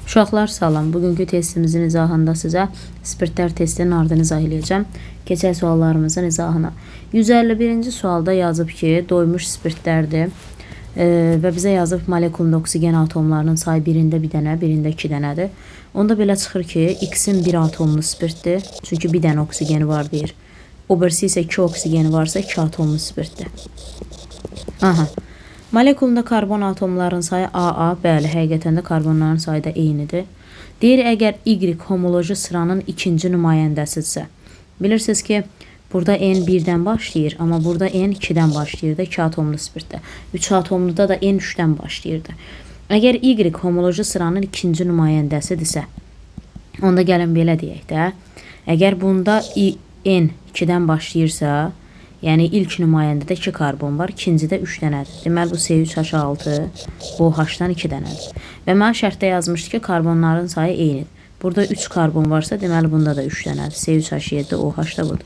Uşaqlar salam. Bugünkü testimizin izahında sizə spirtlər testinin ardını izah edəcəm. Keçək suallarımızın izahına. 151-ci sualda yazıb ki, doymuş spirtlərdir və bizə yazıb molekulunda oksigen atomlarının sayı birində bir dənə, birində iki dənədir. Onda belə çıxır ki, X-in bir atomlu spirtdir. Çünki bir dənə oksigeni var deyir. O birisi isə 2 oksigeni varsa 2 atomlu spirtdir. Aha. Molekulunda karbon atomların sayı AA, bəli, həqiqətən də karbonların sayı da eynidir. Deyir, əgər Y homoloji sıranın ikinci nümayəndəsidirsə. Bilirsiniz ki, burada N 1-dən başlayır, amma burada N 2-dən başlayır da 2 atomlu spirtdə. 3 atomluda da N 3-dən başlayırdı. Əgər Y homoloji sıranın ikinci nümayəndəsidirsə, onda gəlin belə deyək də, əgər bunda N 2-dən başlayırsa, yəni ilk nümayəndədə 2 karbon var, ikincidə 3 dənədir. Deməli, bu C3H6, bu OH-dan 2 dənədir. Və mən şərtdə yazmışdı ki, karbonların sayı eynidir. Burada 3 karbon varsa, deməli, bunda da 3 dənədir. C3H7, OH da budur.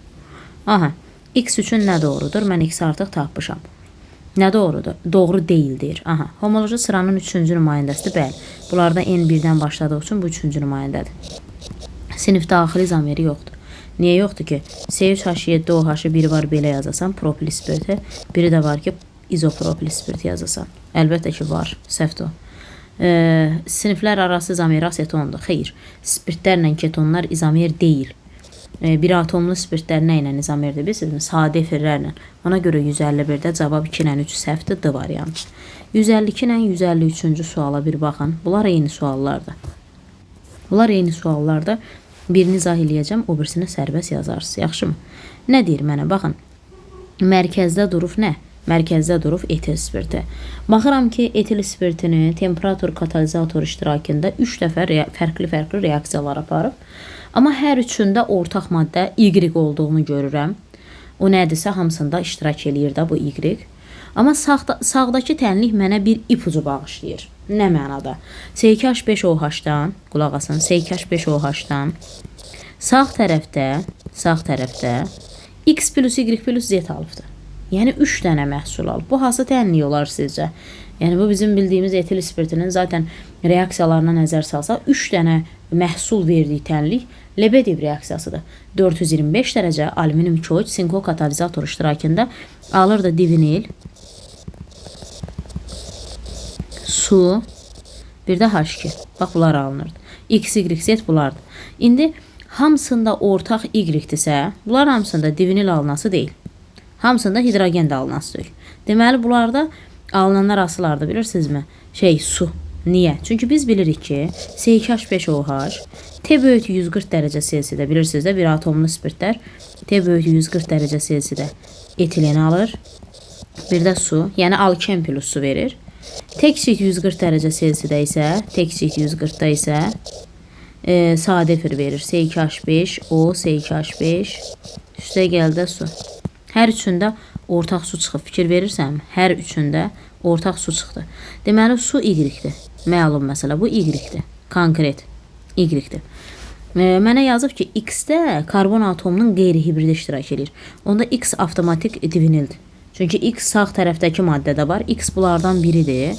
Aha, X üçün nə doğrudur? Mən X artıq tapmışam. Nə doğrudur? Doğru deyildir. Aha, homoloji sıranın 3-cü nümayəndəsidir. Bəli, bunlarda N1-dən başladığı üçün bu 3-cü nümayəndədir. Sinif daxili izomeri yoxdur. Niyə yoxdur ki? C3H7 OH-ı biri var belə yazasan, propil spirti, biri də var ki, izopropil spirti yazasan. Əlbəttə ki, var, səhvdir o. Siniflər arası izomer asetondur. Xeyr, spirtlərlə ketonlar izomer deyil. Bir atomlu spirtlər nə ilə izomerdir bilirsiniz? Sadə efirlərlə. Ona görə 151-də cavab 2 ilə 3 səhvdir, D variantı. 152 ilə 153-cü suala bir baxın. Bunlar eyni suallardır. Birini izah eləyəcəm, o birisini sərbəst yazarsınız. Yaxşımı? Nə deyir mənə? Baxın. Mərkəzdə durub nə? Mərkəzdə durub etil spirti. Baxıram ki, etil spirtini temperatur katalizator iştirakında 3 dəfə fərqli reaksiyalar aparıb. Amma hər üçündə ortaq maddə Y olduğunu görürəm. O nədirsə, hamısında iştirak eləyir də bu Y. Amma sağdakı tənlik mənə bir ipucu bağışlayır. Nə mənada? C2H5OH-dan, qulaq asın, C2H5OH-dan sağ tərəfdə X plus Y plus Z alıbdır. Yəni 3 dənə məhsul alıb. Bu hansı tənlik olar sizcə? Yəni bu bizim bildiyimiz etil spirtinin zaten reaksiyalarına nəzər salsa 3 dənə məhsul verdiyi tənlik Lebedev reaksiyasıdır. 425 dərəcə alüminium klorid sinko katalizator iştirakında alırdı divinil, su, bir də H2. Bax, bunlar alınırdı. X, Y, Z bulardır. İndi hamısında ortaq Y-dirsə, bunlar hamısında divinil alınası deyil. Hamısında hidrogen də alınası deyil. Deməli, bunlarda alınanlar asılardır, bilirsinizmi? Su. Niyə? Çünki biz bilirik ki, C2H5OH T böyütü 140 dərəcə Selsidə, bilirsiniz də, bir atomlu spirtlər T böyütü 140 dərəcə Selsidə etileni alır. Bir də su, yəni alken plus su verir. Tek çift 140 dərəcə Selsidə isə, sadə efir verir. C2H5, O, C2H5, üstə gəldə su. Hər üçündə ortaq su çıxıb. Fikir verirsən, hər üçündə ortaq su çıxdı. Deməli, su Y-dir. Məlum məsələ, bu Y-dir. Konkret Y-dir. Mənə yazıb ki, X-də karbon atomunun qeyri-hibridi iştirak edir. Onda X avtomatik divinildir. Çünki X sağ tərəfdəki maddədə var. X bunlardan biridir.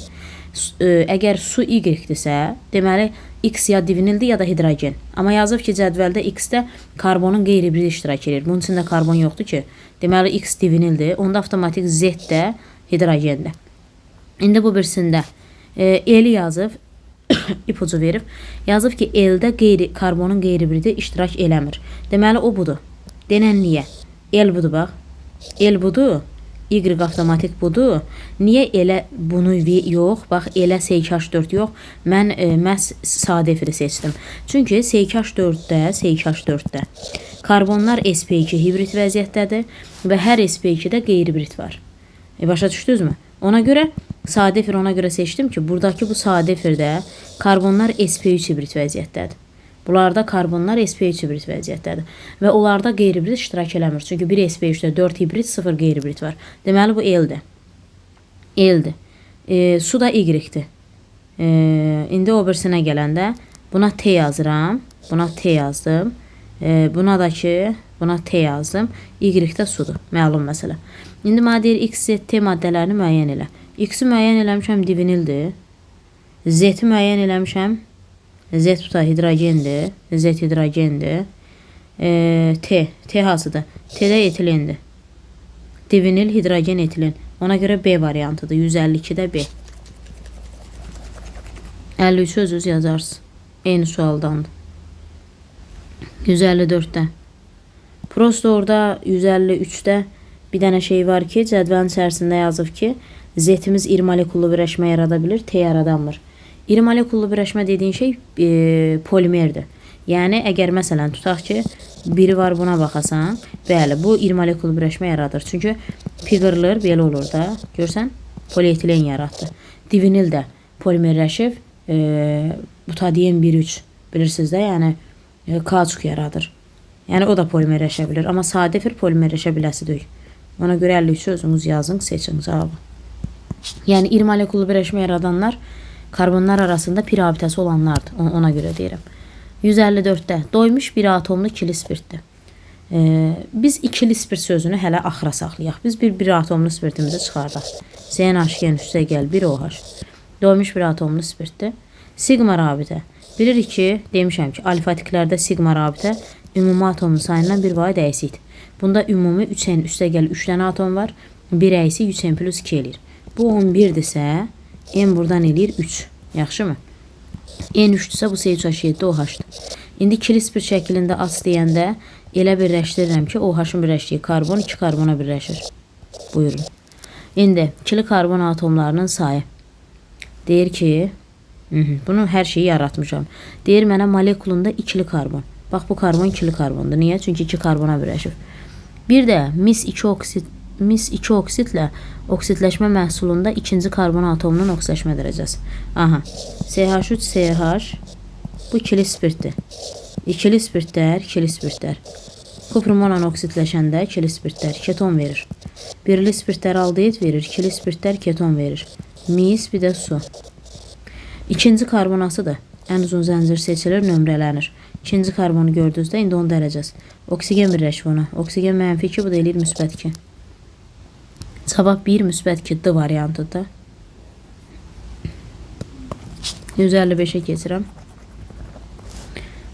Əgər su Y-dirsə, deməli, X ya divinildir ya da hidrogen. Amma yazıb ki, cədvəldə X-də karbonun qeyri-hibridi iştirak edir. Bunun içində karbon yoxdur ki. Deməli, X divinildir. Onda avtomatik Z-də hidrogendir. İndi bu birisində L yazıb, ipucu verib. Yazıb ki, L-də karbonun qeyri-hibridi iştirak eləmir. Deməli, o budur. Denən niyə? L budur, bax. L budur. Y avtomatik budur. Niyə elə bunu yox? Bax, elə C2H4 yox. Mən məhz sadə efiri seçdim. Çünki C2H4-də karbonlar sp2 hibrid vəziyyətdədir və hər sp2-də qeyri-hibrid var. Başa düşdünüzmü? Ona görə sadə efir ona görə seçdim ki, buradakı bu sadə efirdə karbonlar sp3 hibrid vəziyyətdədir. Bunlarda karbonlar sp3 hibrid vəziyyətdədir və onlarda qeyri-hibrid iştirak eləmir. Çünki bir sp3-də 4 hibrid, 0 qeyri-hibrid var. Deməli, bu L-dir. Su da Y-dir. İndi o birisinə gələndə buna T yazıram, buna T yazdım. Buna da ki, buna T yazdım. Y-də sudur. Məlum məsələ. İndi mənə deyir, X, Z, T maddələrini müəyyən elə. X-i müəyyən eləmişəm divinildir. Z-i müəyyən eləmişəm Z bu da hidrogendir. Z hidrogendir. T hansıdır? T-də etilendir. Divinil hidrogen etilen. Ona göre B variantıdır. 152'də B. 53 özünüz yazarsınız. Eyni sualdandır. 154'də. Prosto orada 153'də bir dənə şey var ki, cədvəlin içərisində yazıb ki, Z-imiz iri molekullu birləşmə yarada bilir, T yaradanmır. İri molekullu birləşmə dediğin şey polimerdir. Yəni əgər məsələn tutaq ki, biri var buna baxasan, bəli, bu iri molekullu birləşmə yaradır. Çünki pigırlır, belə olur da, görsən, polietilen yaratdı. Divinil də polimerləşib, butadiyen 1,3 bilirsiniz də, yəni kauçuk yaradır. Yəni o da polimerləşə bilir, amma sadefir polimerləşə biləsi deyil. Ona görə 53 özünüz yazın, seçin cavabı. Yəni iri molekullu birləşmə yaradanlar karbonlar arasında pi rabitəsi olanlardır. Ona görə deyirəm. 154'də doymuş bir atomlu ikili spirtdir. Biz ikili spirt sözünü hələ axıra saxlayaq. Biz bir atomlu spirtimizi çıxardaq. CnH2 üstə gəl 1 OH. Doymuş bir atomlu spirtdir. Sigma rabitə. Bilirik ki, demişəm ki, alfatiklərdə sigma rabitə ümumi atomun sayından bir vahid əksikdir. Bunda ümumi 3n üstə gəl 3 dənə atom var. Bir əksi 3n plus 2 eləyir. Bu 11'dirsə, n buradan eləyir 3. Yaxşı mı? N 3'dürsə bu CH7 OH-dır. İndi ikili spirt şəklində as deyəndə elə birləşdirirəm ki, OH-ın birləşdiyi karbon 2 karbona birləşir. Buyurun. İndi ikili karbon atomlarının sayı. Deyir ki, bunu hər şeyi yaratmışam. Deyir mənə molekulunda ikili karbon. Bax bu karbon ikili karbondur. Niyə? Çünki 2 karbona birləşir. Bir də mis2 oksitlə oksitləşmə məhsulunda ikinci karbon atomunun oksitləşmə dərəcəsi. Aha. CH3CH bu ikili spirtdir. İkili spirtlər. Kuprumla oksitləşəndə ikili spirtlər keton verir. Birli spirtlər aldehid verir. İkili spirtlər keton verir. Mis bir də su. İkinci karbonasıdır. Ən uzun zəncir seçilir, nömrələnir. İkinci karbonu gördünüzdə indi onu dərəcəz. Oksigen birləşir ona. Oksigen mənfi 2, bu da eləyir müsbət 2. Cavab 1 müsbət 2 D variantıdır. 155'e keçirəm.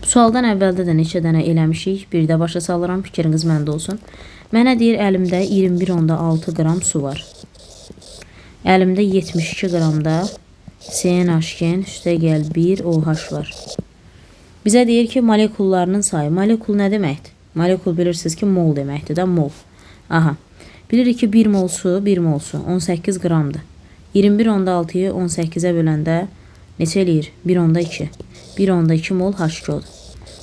Bu sualdan əvvəldə də neçə dənə eləmişik. Bir də başa salıram, fikriniz məndə olsun. Mənə deyir əlimdə 21,6 qram su var. Əlimdə 72 qramda CnH2 üstə gəl 1 OH var. Bizə deyir ki, molekullarının sayı. Molekul nə deməkdir? Molekul bilirsiniz ki, mol deməkdir də, mol. Aha. Bilirik ki, 1 mol su, 1 mol su 18 qramdır. 21,6'yı 18'e böləndə neçə eləyir? 1,2. 1,2 mol H2-dir.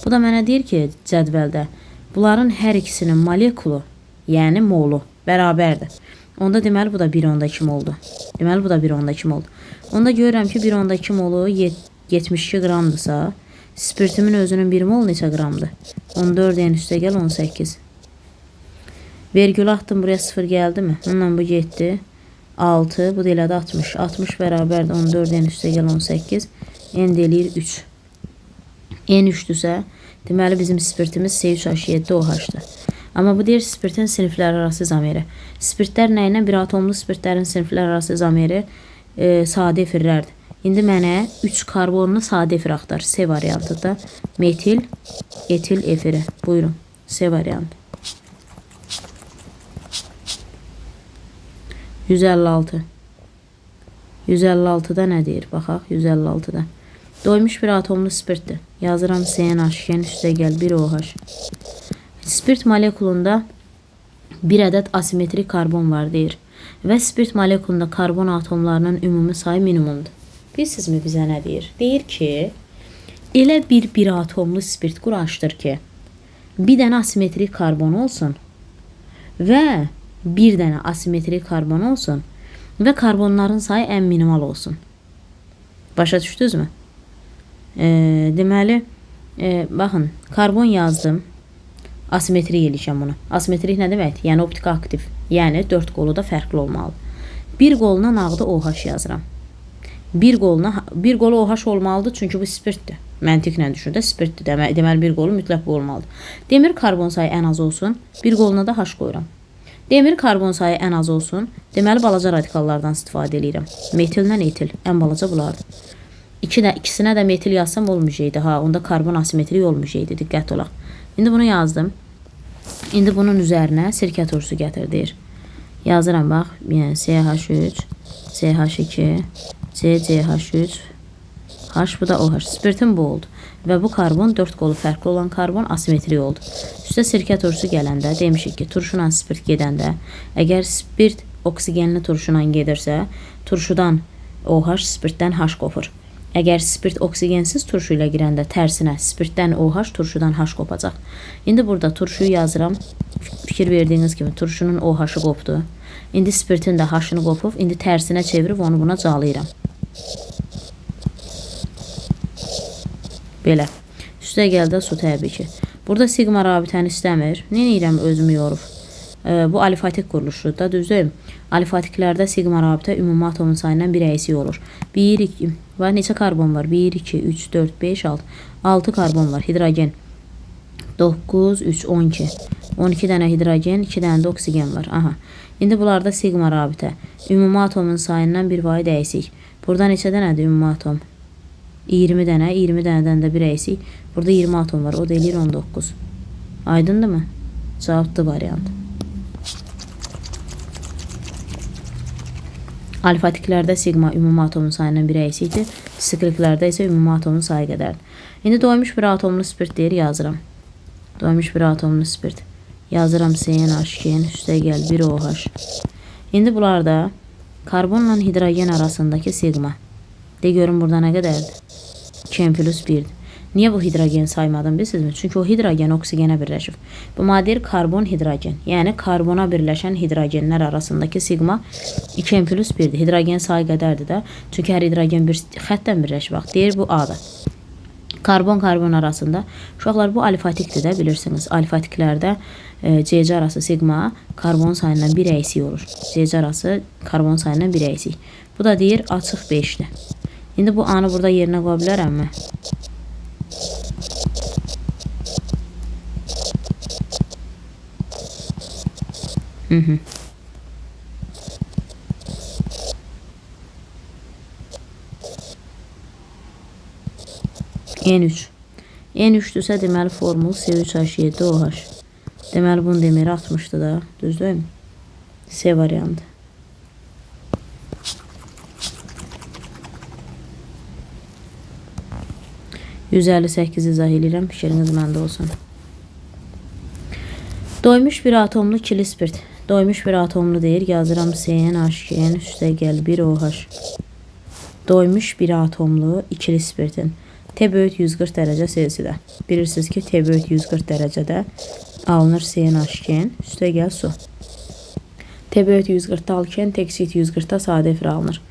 Bu da mənə deyir ki, cədvəldə bunların hər ikisinin molekulu, yəni molu bərabərdir. Onda deməli bu da 1,2 moldur. Deməli bu da 1,2 moldur. Onda görürəm ki, 1,2 molu 72 qramdırsa, spirtimin özünün 1 mol neçə qramdır? 14 en üstə gəl 18. Vergül atdım, buraya 0 gəldi mi? Ondan bu getdi. 6, bu da elədi 60. 60 bərabərdir 14 en üstə gəl 18. En eləyir 3. En 3'dürsə, deməli bizim spirtimiz C3H7 OH-dır. Amma bu deyir spirtin siniflər arası zamiri. Spirtlər nə ilə? Bir atomlu spirtlərin siniflər arası zamiri sadə efirlərdir. İndi mənə 3 karbonlu sadə efir axtar. C variantıdır. Metil, etil efiri. Buyurun. C variantı. 156. 156'da nə deyir? Baxaq 156'da. Doymuş bir atomlu spirtdir. Yazıram CnH2 üstə gəl 1 OH. Spirt molekulunda bir ədəd asimetrik karbon var deyir. Və spirt molekulunda karbon atomlarının ümumi sayı minimumdur. Bilsizmi bizə nə deyir? Deyir ki, elə bir atomlu spirt quraşdır ki, bir dənə asimetrik karbon olsun və bir dənə asimetrik karbon olsun və karbonların sayı ən minimal olsun. Başa düşdünüzmü? Deməli, baxın, karbon yazdım. Asimetrik eləyəcəm bunu. Asimetrik nə deməkdir? Yəni optik aktiv. Yəni 4 qolu da fərqli olmalı. Bir qoluna nağdı OH yazıram. Bir qolu OH olmalıdır çünki bu spirtdir. Məntiqlə düşündə spirtdir. Deməli bir qolu mütləq bu olmalıdır. Demir karbon sayı ən az olsun. Bir qoluna da H qoyuram. Demir karbon sayı ən az olsun. Deməli balaca radikallardan istifadə edirəm. Metillə etil ən balaca bulardır. İkisinə də metil yazsam olmayacaqdı. Ha, onda karbon asimetrik olmayacaqdı. Diqqət olaq. İndi bunu yazdım. İndi bunun üzərinə sirkə turşusu gətir. Yazıram bax. Yəni CH3, CH2, CCH3, H, bu da OH. Spirtin bu oldu. Və bu karbon 4 qolu fərqli olan karbon asimetrik oldu. Üstə sirkə turşusu gələndə demişik ki, turşuyla spirt gedəndə, əgər spirt oksigenli turşuyla gedirsə, turşudan OH, spirtdən H qopur. Əgər spirt oksigensiz turşu ilə girəndə tərsinə spirtdən OH, turşudan H qopacaq. İndi burada turşuyu yazıram. Fikir verdiyiniz kimi turşunun OH-ı qopdu. İndi spirtin də H-ını qopub. İndi tərsinə çevirib onu buna calayıram. Belə. Üstə gəldə su təbii ki. Burada sigma rabitəni istəmir. Nə edirəm özümü yorub. Bu alifatik quruluşudur da, düzdür? Alifatiklərdə sigma rabitə ümumi atomun sayından bir əksik olur. 1, 2, və neçə karbon var? 1, 2, 3, 4, 5, 6. 6 karbon var. Hidrogen 9, 3, 12. 12 dənə hidrogen, 2 dənə də oksigen var. Aha. İndi bunlarda sigma rabitə. Ümumi atomun sayından bir vahid əksik. Burada neçə dənədir ümumi atom? 20 dənə, 20 dənədən də bir əksik. Burada 20 atom var. O da eləyir 19. Aydındır mı? Cavabdır variant. Alifatiklərdə sigma ümumi atomun sayından bir əksikdir. Sikliklərdə isə ümumi atomun sayı qədərdir. İndi doymuş bir atomlu spirt deyir, yazıram. Doymuş bir atomlu spirt. Yazıram CnH2, üstə gəl 1 OH. İndi bunlarda karbonla hidrogen arasındakı sigma. De görün burada nə qədərdir? 2n plus 1'dir. Niye bu hidrogen saymadım bilirsiniz mi? Çünkü o hidrogen oksigene birleşir. Bu madde karbon hidrogen. Yani karbona birleşen hidrogenler arasındaki sigma 2n plus 1'dir. Hidrogen sayı qədərdir də. Çünkü her hidrogen bir xəttdən birleşir. Bax, deyir bu A'da. Karbon arasında. Uşaqlar bu alifatikdir də bilirsiniz. Alifatiklərdə CC arası sigma karbon sayından bir əksik olur. CC arası karbon sayından bir əksik. Bu da deyir açıq 5'dir. İndi bu A'nı burada yerinə qoya bilərəmmi? N3. N3'dürsə deməli formul C3H7OH. Deməli bunun demiri 60'dır da. Düzdür? C variantı. %58 izah edirəm, fikriniz məndə olsun. Doymuş bir atomlu ikili spirt. Doymuş bir atomlu deyir, yazıram CnH2, üstə gəl 1 OH. Doymuş bir atomlu ikili spirtin T böyük 140 dərəcə Selsidə. Bilirsiniz ki, T böyük 140 dərəcədə alınır CnH2, üstə gəl su. T böyük 140'da alkən, teksit 140'da sadə efir alınır.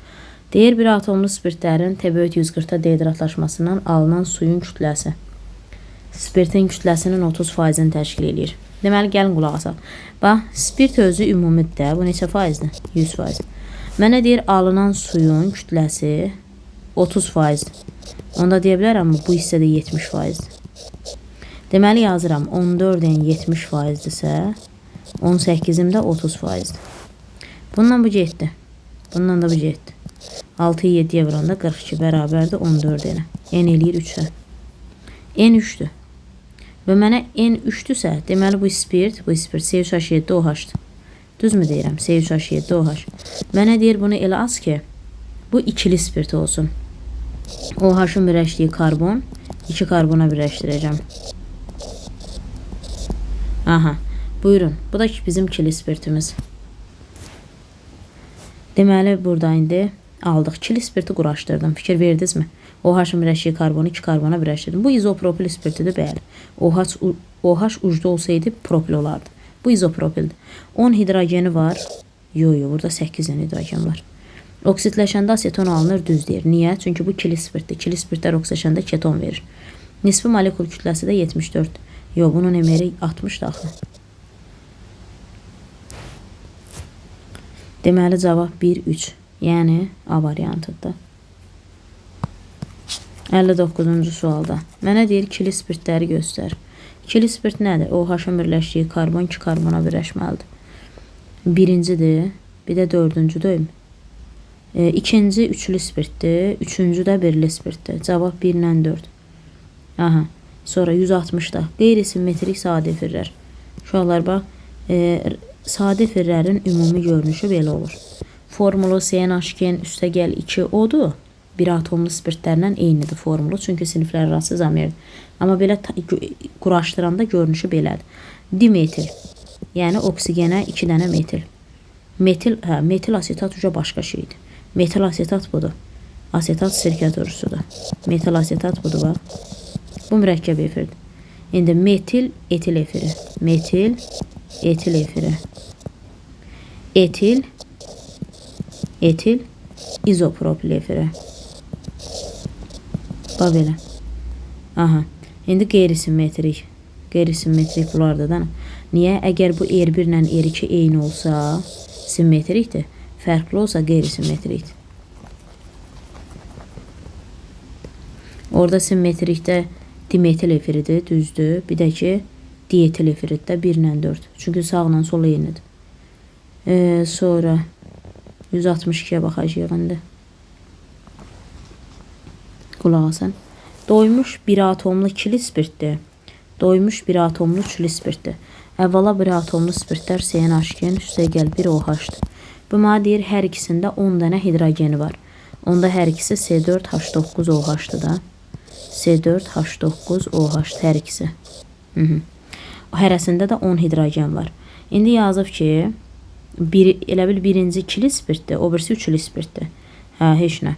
Deyir bir atomlu spirtlərin T böyük 140'da dehidratlaşmasından alınan suyun kütləsi spirtin kütləsinin 30%-ni təşkil edir. Deməli, gəlin qulaq asaq. Bax, spirt özü ümumidə, bu neçə faizdir? 100%. Mənə deyir, alınan suyun kütləsi 30%. Onda deyə bilərəm, bu hissədə 70%. Deməli, yazıram, 14-dən 70%-dirsə, 18-im də 30%. Bundan bu getdi. Bundan da bu getdi. 6'yı 7'ye vuranda 42 bərabərdir 14-ə. N eləyir 3'ə. N3'dür. Və mənə N3'dürsə, deməli bu spirt C3H7OH-dır. Düzmü deyirəm? C3H7OH. Mənə deyir bunu elə az ki, bu ikili spirt olsun. OH-ın birləşdiyi karbon, 2 karbona birləşdirəcəm. Aha, buyurun. Bu da bizim ikili spirtimiz. Deməli, burada indi aldıq. Ikili spirti quraşdırdım. Fikir verdiniz mi? OH-ın birləşdiyi karbonu 2 karbona birləşdirdim. Bu izopropil spirtidir, bəli. OH ucda olsaydı propil olardı. Bu izopropildir. 10 hidrogeni var. Yo, burada 8 hidrogen var. Oksitləşəndə aseton alınır, düz deyir. Niyə? Çünki bu ikili spirtdir. İkili spirtlər oksitləşəndə keton verir. Nisbi molekul kütləsi də 74. Yo, bunun emeri 60 daxil. Deməli cavab 1-3. Yəni A variantıdır. 59-cu sualda. Mənə deyir ikili spirtləri göstər. İkili spirt nədir? OH-ın birləşdiyi karbon 2 karbona birləşməlidir. Birincidir. Bir də dördüncüdür. İkinci üçlü spirtdir. Üçüncü də birli spirtdir. Cavab 1 ilə 4. Aha. Sonra 160-da qeyri-simmetrik sadə efirlər. Uşaqlar bax, sadə efirlərin ümumi görünüşü belə olur. Formulu CnH2-nin üstə gəl 2 odur. Bir atomlu spirtlərlə eynidir formulu. Çünki siniflər arası izomerdir. Amma belə quraşdıranda görünüşü belədir. Dimetil. Yəni oksigenə 2 dənə metil. Metil asetat uca başqa şeydir. Metil asetat budur. Asetat sirkə turşusudur. Metil asetat budur bax. Bu mürəkkəb efirdir. İndi metil etil efiri. Metil etil efiri. Etil izopropil efiri. Bax belə. Aha. İndi qeyri-simmetrik. Qeyri-simmetrik bunlardır da. Niyə? Əgər bu R1 ilə R2 eyni olsa, simmetrikdir. Fərqli olsa qeyri-simmetrikdir. Orada simmetrikdə dimetil efiridir, düzdür. Bir də ki, dietil efiridir də 1 ilə 4. Çünki sağla sol eynidir. Sonra 162-yə baxacağıq indi. Qulaq asın. Doymuş bir atomlu ikili spirtdir. Doymuş bir atomlu üçlü spirtdir. Əvvəla bir atomlu spirtlər CnH2-nin üstə gəl 1 OH-dır. Bu mənə deyir, hər ikisində 10 dənə hidrogeni var. Onda hər ikisi C4H9OH-dır da. C4H9OH hər ikisi. Hərəsində də 10 hidrogen var. İndi yazıb ki, elə bil birinci ikili spirtdir, o birisi üçlü spirtdir. Heç nə.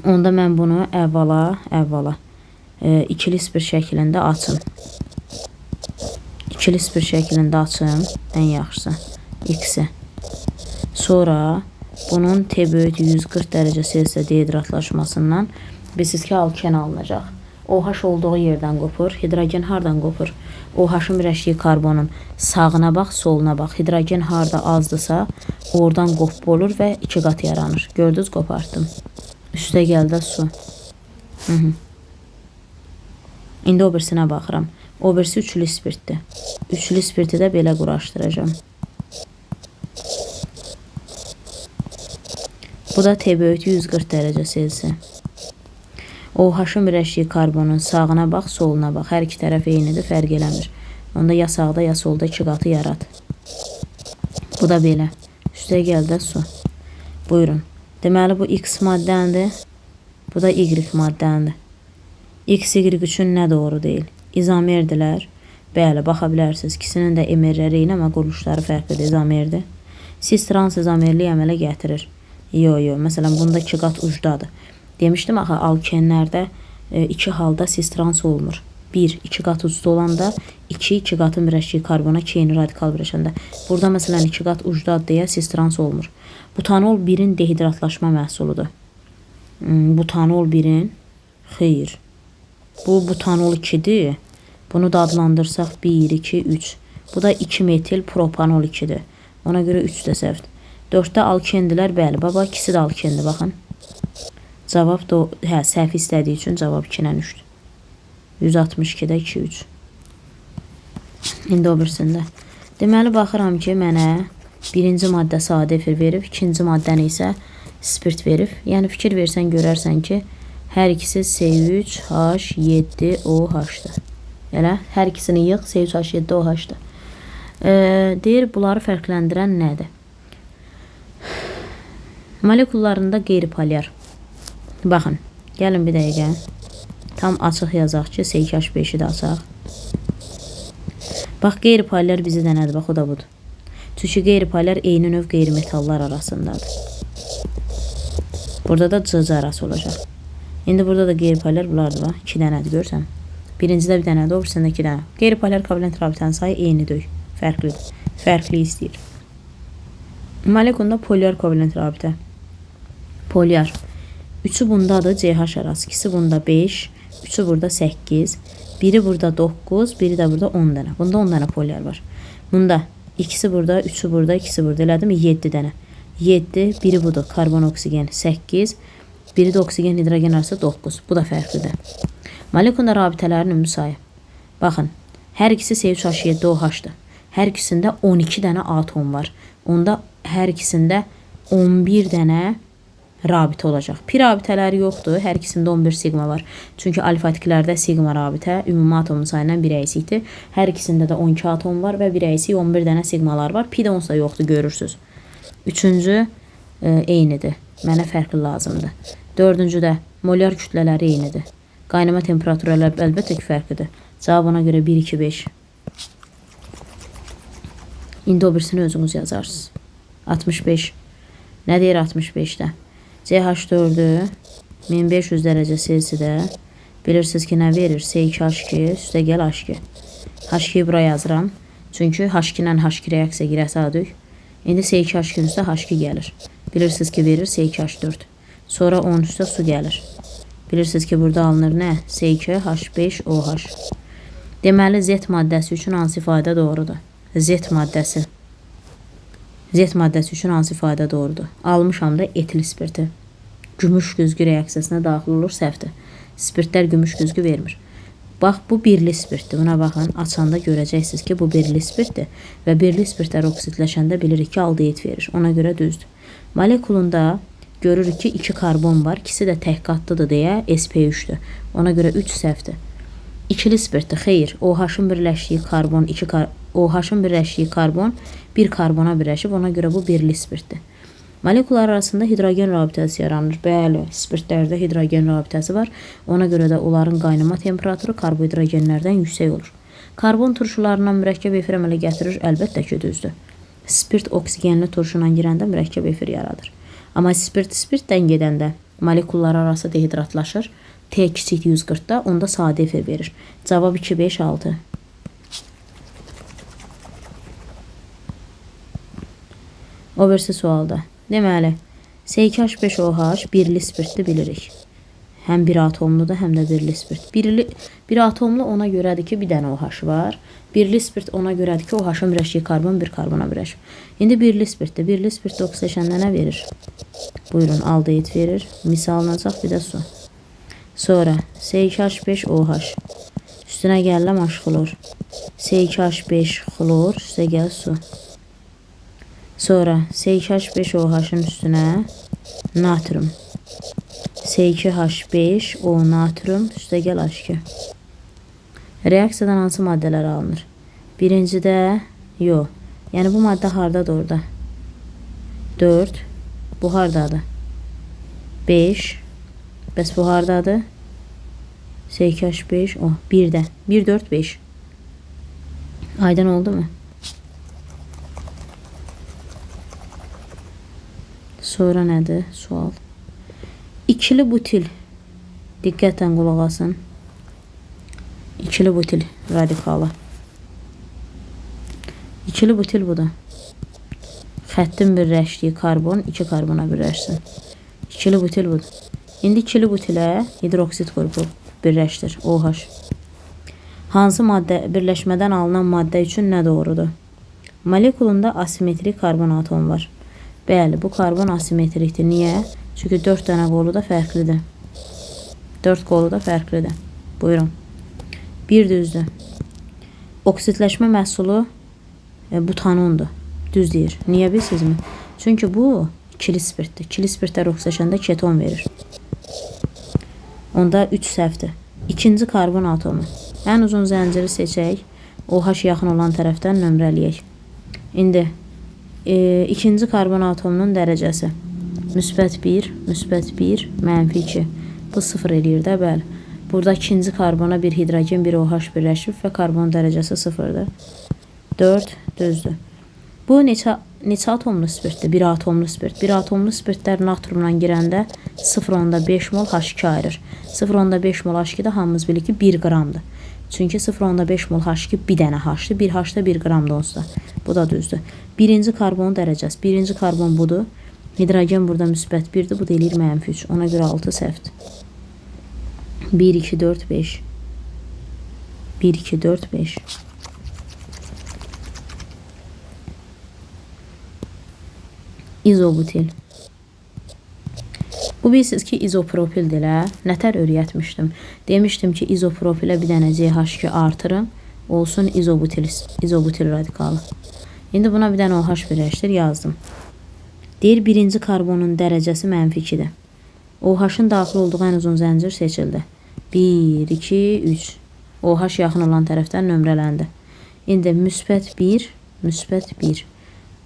Onda mən bunu əvvəla ikili spirt şəklində açım. İkili spirt şəklində açım, ən yaxşısı. X-i. Sonra bunun T böyük 140 dərəcə Selsiyə dehidratlaşmasından bilirsiniz ki, alken alınacaq. OH olduğu yerdən qopur. Hidrogen hardan qopur? OH-ın birləşdiyi karbonun sağına bax, soluna bax. Hidrogen harda azdısa, oradan qopub olur və 2 qat yaranır. Gördünüz, qopartdım. Üstə gəldə su. İndi o birisinə baxıram. O birisi üçlü spirtdir. Üçlü spirti də belə quraşdıracağım. Bu da T böyük 140 dərəcə Selsiyə. OH-ın birləşdiyi karbonun sağına bax, soluna bax. Hər iki tərəf eynidir, fərq eləmir. Onda ya sağda, ya solda 2 qatı yarat. Bu da belə. Üstə gəldə su. Buyurun. Deməli, bu X maddəndir. Bu da Y maddəndir. X, Y üçün nə doğru deyil? İzomerdirlər. Bəli, baxa bilərsiniz. İkisinin də emerləri eyni, amma quruluşları fərqlidir, izomerdir. Cis trans izomerliyi əmələ gətirir. Yo. Məsələn, bunda 2 qat ucdadır. Demişdim, axı, alkenlərdə 2 halda cis trans olmur. 1, 2 qat ucda olanda, 2 qatın birləşdiyi karbona keyni radikal birləşəndə. Burada, məsələn, 2 qat ucdadır deyə cis trans olmur. Butanol 1-in dehidratlaşma məhsuludur. Butanol 1-in, xeyr. Bu butanol 2-dir. Bunu da adlandırsaq 1, 2, 3. Bu da 2 metil propanol 2-dir. Ona görə 3 də səhvdir. 4-də alkendilər, bəli, baba, ikisi də alkendir, baxın. Cavab da, səhv istədiyi üçün cavab 2 ilə 3-dür. 162-də 2, 3. İndi o birisində. Deməli, baxıram ki, mənə birinci maddə sadə efir verib, ikinci maddəni isə spirt verib. Yəni, fikir versən, görərsən ki, hər ikisi C3H7OH-dır. Elə, hər ikisini yığ, C3H7OH-dır. Deyir, bunları fərqləndirən nədir? Molekullarında qeyri-polyar. Baxın, gəlin bir dəqiqə. Tam açıq yazaq ki, C2H5-i də açaq. Bax, qeyri-polyar bizi də nədir? Bax, o da budur. Çünki qeyri-polyar eyni növ qeyri-metallar arasındadır. Burada da CC arası olacaq. İndi burada da qeyri-polyar bunlardır. Bax, 2 dənədir, görürsən. Birincidə bir dənədir, o birisində 2 dənə. Qeyri-polyar kovalent rabitənin sayı eynidir, fərqlidir. Fərqli istəyir. Molekulda polyar kovalent rabitə. Polyar. 3'ü bundadır, CH arası. 2'si bunda 5, 3'ü burada 8, biri burada 9, biri de burada 10 dənə. Bunda 10 dənə polyar var. Bunda ikisi burada, 3'ü burada, ikisi burada. Elədim mi? 7 dənə. 7, biri budur. Karbon, oksigen 8, biri de oksigen, hidrogen arası 9. Bu da fərqlidir. Molekulda rabitələrin ümumi sayı. Baxın, hər ikisi C3H7OH-dır. Hər ikisində 12 dənə atom var. Onda hər ikisində 11 dənə rabitə olacaq. Pi rabitələri yoxdur. Hər ikisində 11 sigma var. Çünki alfatiklərdə sigma rabitə ümumi atomun sayından 1 əksikdir. Hər ikisində də 12 atom var və 1 əksik 11 dənə sigmalar var. Pi də onsuz da yoxdur, görürsüz. Üçüncü eynidir. Mənə fərqli lazımdır. Dördüncü də molyar kütlələri eynidir. Qaynama temperaturları əlbəttə ki, fərqlidir. Cavab ona görə 1, 2, 5. İndi o birisini özünüz yazarsınız. 65. Nə deyir 65-də? CH4-ü 1500 dərəcə Selsidə bilirsiniz ki, nə verir? C2H2 üstə gəl H2. H2-yi bura yazıram. Çünki H2 ilə H2 reaksiya girəsədük. İndi C2H2 üstə H2 gəlir. Bilirsiniz ki, verir C2H4. Sonra 10 üstə su gəlir. Bilirsiniz ki, burada alınır nə? C2H5OH. Deməli, Z maddəsi üçün hansı ifadə doğrudur? Z maddəsi. Z maddəsi üçün hansı ifadə doğrudur? Almışam da etil spirti. Gümüş güzgü reaksiyasına daxil olur, səhvdir. Spirtlər gümüş güzgü vermir. Bax, bu birli spirtdir. Buna baxın, açanda görəcəksiniz ki, bu birli spirtdir. Və birli spirtlər oksidləşəndə bilirik ki, aldehid verir. Ona görə düzdür. Molekulunda görürük ki, 2 karbon var. İkisi də tək qatlıdır deyə sp3'dür. Ona görə 3 səhvdir. İkili spirtdir. Xeyr, OH-ın birləşdiyi karbon, OH-ın birləşdiyi karbon bir karbona birləşib. Ona görə bu birli spirtdir. Molekullar arasında hidrogen rabitəsi yaranır. Bəli, spirtlərdə hidrogen rabitəsi var. Ona görə də onların qaynama temperaturu karbohidrogenlərdən yüksək olur. Karbon turşularından mürəkkəb efir əmələ gətirir. Əlbəttə ki, düzdür. Spirt oksigenli turşuna girəndə mürəkkəb efir yaradır. Amma spirtdən gedəndə molekullar arası dehidratlaşır. T kiçik 140'da onda sadə efir verir. Cavab 2, 5, 6. O birisi sualda. Deməli, C2H5OH birli spirtli bilirik. Həm bir atomludur, həm də birli spirt. Bir atomlu ona görədir ki, bir dənə OH var. Birli spirt ona görədir ki, OH-ın birləşdiyi karbon bir karbona birləşir. İndi birli spirtdir. Birli spirt oksiləşəndə nə verir? Buyurun, aldehid verir. Misal alınacaq, bir də su. Sonra C2H5OH. Üstünə gələm H-xlor. C2H5 xlor, üstə gəl su. Sonra C2H5OH-ın üstünə natrium. C2H5O natrium, üstə gəl H2. Reaksiyadan hansı maddələr alınır? Birincidə, yox. Yəni bu maddə hardadır orada? 4. Bu hardadır? 5. Bəs bu hardadır? C2H5, o, 1-də. 1, 4, 5. Aydın oldu mu? Sonra nədir? Sual. İkili butil. Diqqətlə qulaq asın. İkili butil radikalı. İkili butil budur. Xəttin birləşdiyi karbon 2 karbona birləşsin. İkili butil budur. İndi ikili butilə hidroksid qrupu birləşdir. OH. Hansı maddə birləşmədən alınan maddə üçün nə doğrudur? Molekulunda asimetrik karbon atomu var. Bəli, bu karbon asimetrikdir. Niyə? Çünki 4 dənə qolu da fərqlidir. 4 qolu da fərqlidir. Buyurun. Bir düzdür. Oksidləşmə məhsulu butanondur. Düz deyir. Niyə bilsizmi? Çünki bu ikili spirtdir. İkili spirtlər oksidləşəndə keton verir. Onda 3 səhvdir. İkinci karbon atomu. Ən uzun zənciri seçək. OH yaxın olan tərəfdən nömrələyək. İndi ikinci karbon atomunun dərəcəsi. Müsbət 1, müsbət 1, mənfi 2. Bu 0 eləyir də, bəli. Burada ikinci karbona bir hidrogen, bir OH birləşib və karbon dərəcəsi 0'dır. 4, düzdür. Bu neçə atomlu spirtdir? Bir atomlu spirt. Bir atomlu spirtlər natriumla girəndə 0,5 mol H2 ayırır. 0,5 mol H2 da hamımız bilir ki 1 qramdır. Çünki 0,5 mol H2 bir dənə H-dır. 1 H da 1 qramdır onsuz da. Bu da düzdür. Birinci karbonun dərəcəsi. Birinci karbon budur. Hidrogen burada müsbət 1'dir. Bu da eləyir mənfi 3. Ona görə 6 səhvdir. 1, 2, 4, 5. 1, 2, 4, 5. İzobutil. Bu bilirsiniz ki izopropildir. Nətər öyrətmişdim. Demişdim ki izopropilə bir dənə CH2 artırın. Olsun izobutil radikalı. İndi buna bir dənə OH birləşdir yazdım. Deyir birinci karbonun dərəcəsi -2-dir. OH-ın daxil olduğu ən uzun zəncir seçildi. 1, 2, 3. OH yaxın olan tərəfdən nömrələndi. İndi -1, -1.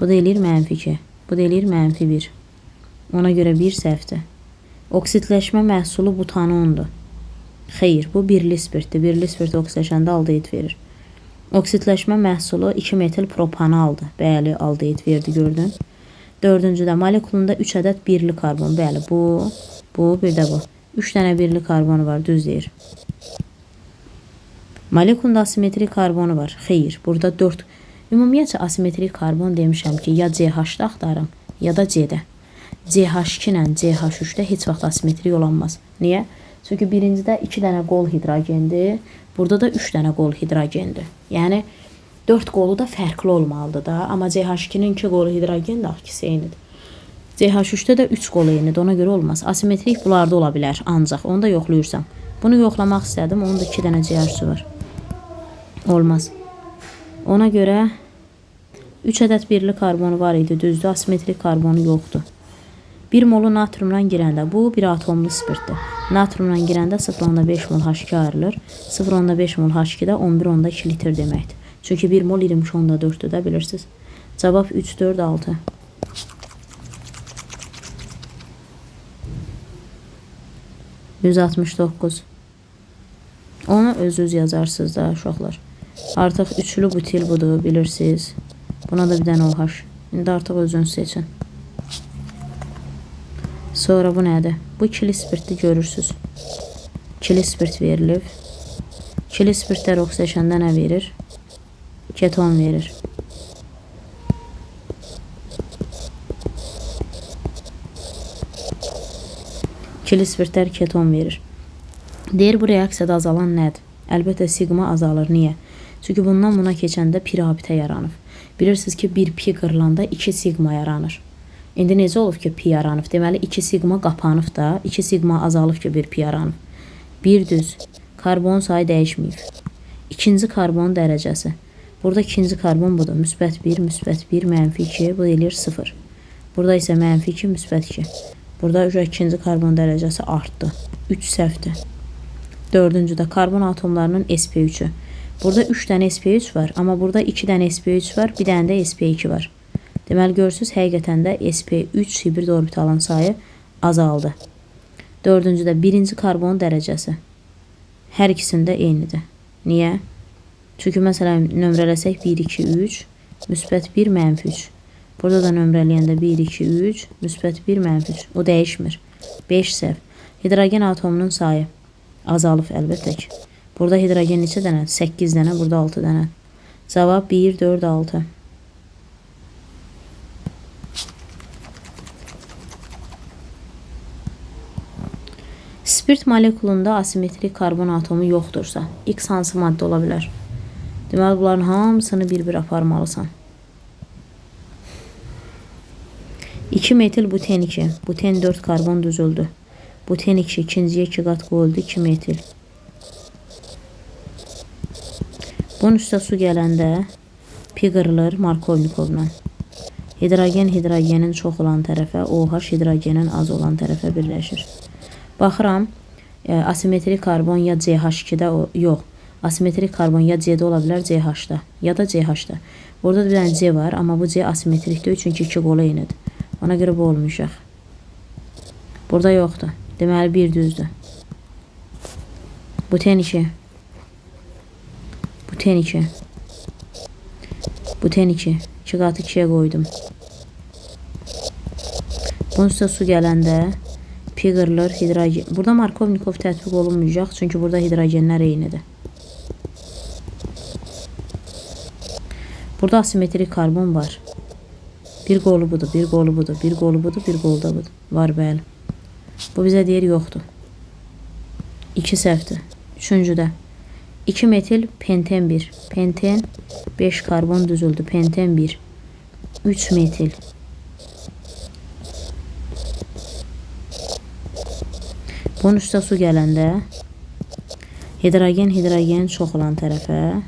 Bu da eləyir -2. Bu da eləyir -1. Ona görə 1 səhvdir. Oksitləşmə məhsulu butanondur. Xeyr, bu birli spirtdir. Birli spirt oksitləşəndə aldehid verir. Oksitləşmə məhsulu 2 metil propanaldır. Bəli, aldehid verdi, gördün. Dördüncüdə molekulunda 3 ədəd birli karbon. Bəli, bu, bir də bu. 3 dənə birli karbonu var, düz deyir. Molekulunda asimetrik karbonu var. Xeyr, burada 4. Ümumiyyətcə asimetrik karbon demişəm ki, ya CH-da axtarın, ya da C-də. CH2 ilə CH3-də heç vaxt asimetrik olanmaz. Niyə? Çünki birincidə 2 dənə qol hidrogendir, burada da 3 dənə qol hidrogendir. Yəni 4 qolu da fərqli olmalıdır da, amma CH2-nin 2 qolu hidrogendir, ikisi eynidir. CH3-də də 3 qolu eynidir, ona görə olmaz. Asimetrik bunlarda ola bilər, ancaq onu da yoxlayırsam. Bunu yoxlamaq istədim, onun da 2 dənə CH3 var. Olmaz. Ona görə 3 ədəd birli karbonu var idi, düzdür, asimetrik karbonu yoxdur. 1 molu natriumdan girəndə, bu bir atomlu spirtdir. Natriumdan girəndə 0,5 mol H2 ayrılır. 0,5 mol H2 də 11,2 litr deməkdir. Çünki 1 mol 22,4-dür də, bilirsiniz. Cavab 3, 4, 6. %69. Onu öz yazarsınız da, uşaqlar. Artıq üçlü butil budur, bilirsiniz. Buna da bir dənə OH. İndi artıq özünüz seçin. Sonra bu nədir? Bu ikili spirtli görürsünüz. İkili spirt verilib. İkili spirtlər oksitləşəndə nə verir? Keton verir. İkili spirtlər keton verir. Deyir bu reaksiyada azalan nədir? Əlbəttə sigma azalır. Niyə? Çünki bundan buna keçəndə pi rabitə yaranıb. Bilirsiniz ki, bir pi qırılanda 2 sigma yaranır. İndi necə olub ki, pi yaranıb? Deməli, 2 sigma qapanıb da, 2 sigma azalıb ki, bir pi yaranıb. Bir düz. Karbon sayı dəyişməyib. İkinci karbon dərəcəsi. Burada ikinci karbon budur. Müsbət 1, müsbət 1, -2, bu eləyir 0. Burada isə -2, müsbət 2. Burada ikinci karbon dərəcəsi artdı. 3 səhvdir. Dördüncüdə karbon atomlarının sp3-ü. Burada 3 dənə sp3 var, amma burada 2 dənə sp3 var, bir dənə də sp2 var. Deməli, görürsünüz, həqiqətən də sp3 hibrid orbitalın sayı azaldı. Dördüncüdə birinci karbon dərəcəsi. Hər ikisində eynidir. Niyə? Çünki məsələn, nömrələsək 1, 2, 3, müsbət 1, -3. Burada da nömrələyəndə 1, 2, 3, müsbət 1, -3. O dəyişmir. 5 səhv. Hidrogen atomunun sayı azalıb əlbəttə ki. Burada hidrogen neçə dənə? 8 dənə, burada 6 dənə. Cavab 1, 4, 6. Spirt molekulunda asimetrik karbon atomu yoxdursa, X hansı maddə ola bilər? Deməli, bunların hamısını bir-bir aparmalısan. 2 metil buten 2. Buten 4 karbon düzüldü. Buten 2 ikinciyə 2 qat qoyuldu, 2 metil. Bunun üstə su gələndə pi qırılır Markovnikovla. Hidrogen hidrogenin çox olan tərəfə, OH hidrogenin az olan tərəfə birləşir. Baxıram, asimetrik karbon ya CH2-də, yox. Asimetrik karbon ya C-də ola bilər, CH-da, ya da CH-da. Burada bir dənə C var, amma bu C asimetrikdir, çünki 2 qolu eynidir. Ona görə bu olmayacaq. Burada yoxdur. Deməli, bir düzdür. Buten 2. Buten 2. Buten 2. 2 qatı 2-yə qoydum. Bunun üstə su gələndə pi qırılır, hidrogen. Burada Markovnikov tətbiq olunmayacaq, çünki burada hidrogenlər eynidir. Burada asimetrik karbon var. Bir qolu budur, bir qolu budur, bir qolu budur, bir qolu da budur. Var, bəli. Bu bizə deyir, yoxdur. 2 səhvdir. Üçüncüdə. 2 metil penten 1. Penten 5 karbon düzüldü. Penten 1. 3 metil. Bunun üstə su gələndə hidrogen çox olan tərəfə,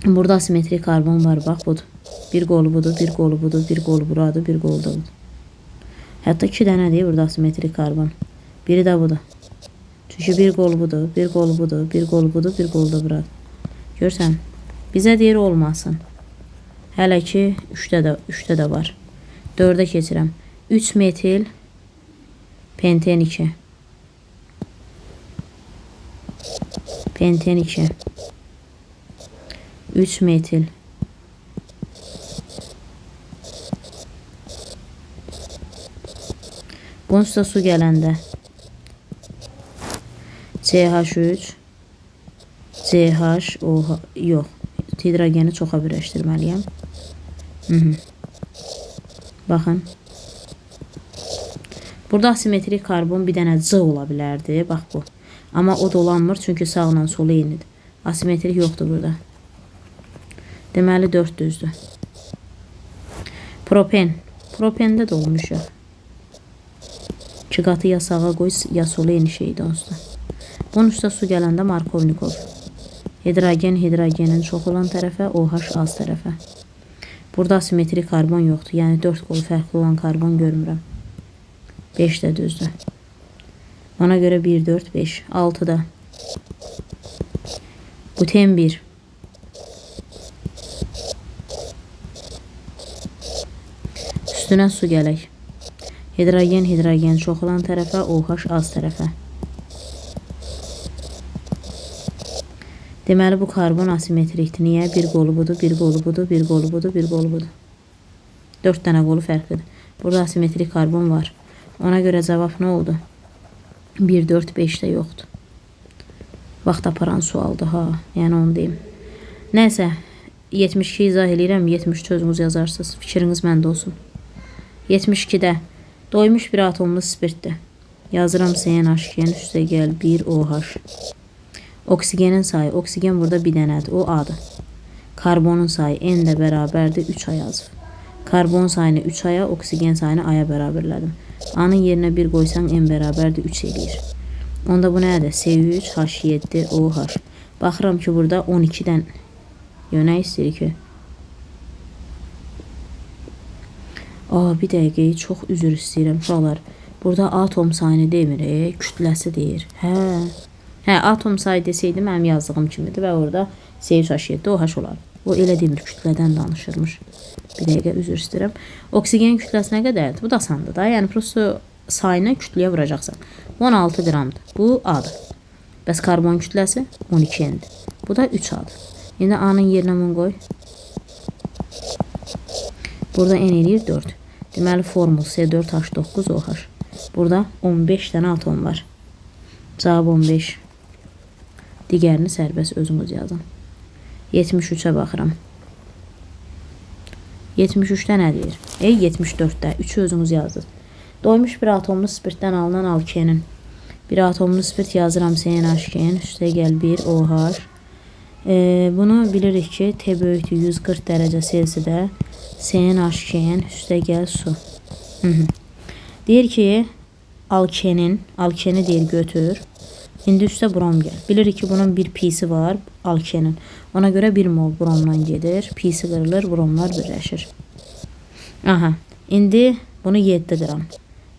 Burada asimetrik karbon var, bax budur. Bir qolu budur, bir qolu budur, bir qolu buradır, bir qolu da budur. Hətta 2 dənədir burada asimetrik karbon. Biri də budur. Çünki bir qolu budur, bir qolu budur, bir qolu budur, bir qolu da buradır. Görsən, bizə deyir olmasın. Hələ ki 3-də də var. 4-ə keçirəm. 3 metil penten 2. Penten 2. 3 metil. Bunun üstə su gələndə CH3 CH yox. Hidrogeni çoxa birləşdirməliyəm. Baxın. Burada asimetrik karbon bir dənə C ola bilərdi. Bax bu. Amma o dolanmır çünki sağla solu eynidir. Asimetrik yoxdur burada. Deməli 4 düzdür. Propen. Propende də olmuş ya. 2 qatı ya sağa qoy, ya sola eyni şeydir onsuz da. Bunun üstə su gələndə Markovnikov. Hidrogenin çox olan tərəfə, OH az tərəfə. Burada asimetrik karbon yoxdur. Yəni 4 qolu fərqli olan karbon görmürəm. 5 də düzdür. Ona görə 1, 4, 5. 6 da. Buten 1. Üstünə su gələk. Hidrogen çox olan tərəfə, OH az tərəfə. Deməli bu karbon asimetrikdir. Niyə? Bir qolu budur, bir qolu budur, bir qolu budur, bir qolu budur. 4 dənə qolu fərqlidir. Burada asimetrik karbon var. Ona görə cavab nə oldu? 1, 4, 5 də yoxdur. Vaxt aparan sualdır ha. Yəni onu deyim. Nəysə, 72 izah eləyirəm, 73 özünüz yazarsınız. Fikriniz məndə olsun. 72-də doymuş bir atomlu spirtdir. Yazıram CnH2, üstə gəl 1 OH. Oksigenin sayı, oksigen burada bir dənədir, o A'dır. Karbonun sayı N də bərabərdir 3A yazıb. Karbon sayını 3A'ya, oksigen sayını A'ya bərabərlədim. A'nın yerinə 1 qoysan N bərabərdir 3 eləyir. Onda bu nədir? C3, H7, OH. Baxıram ki, burada 12-dən yönə istəyir ki. Bir dəqiqə, çox üzr istəyirəm uşaqlar. Burada atom sayını demir, kütləsi deyir. Atom sayı deseydi mənim yazdığım kimidir və orada C3H7 OH olar. O elə demir, kütlədən danışırmış. Bir dəqiqə üzr istəyirəm. Oksigen kütləsi nə qədərdir? Bu da asandır da. Yəni prosto sayını kütləyə vuracaqsan. 16 qramdır. Bu A'dır. Bəs karbon kütləsi 12 N'dir. Bu da 3 A'dır. İndi A'nın yerinə bunu qoy. Burada N eləyir 4. Deməli formul C4H9OH. Burada 15 dənə atom var. Cavab 15. Digərini sərbəst özünüz yazın. 73'ə baxıram. 73'də nə deyir? 74'də. 3'ü özünüz yazdınız. Doymuş bir atomlu spirtdən alınan alkenin. Bir atomlu spirt yazıram CnH2, üstə gəl 1 OH. Bunu bilirik ki, T böyükdür 140 dərəcə Selsidə. CnH2, üstə gəl su. Deyir ki, alkeni deyir götür. İndi üstə brom gəl. Bilirik ki, bunun bir pisi var, alkenin. Ona görə 1 mol bromdan gedir. Pisi qırılır, bromlar birləşir. İndi bunu 7 qram.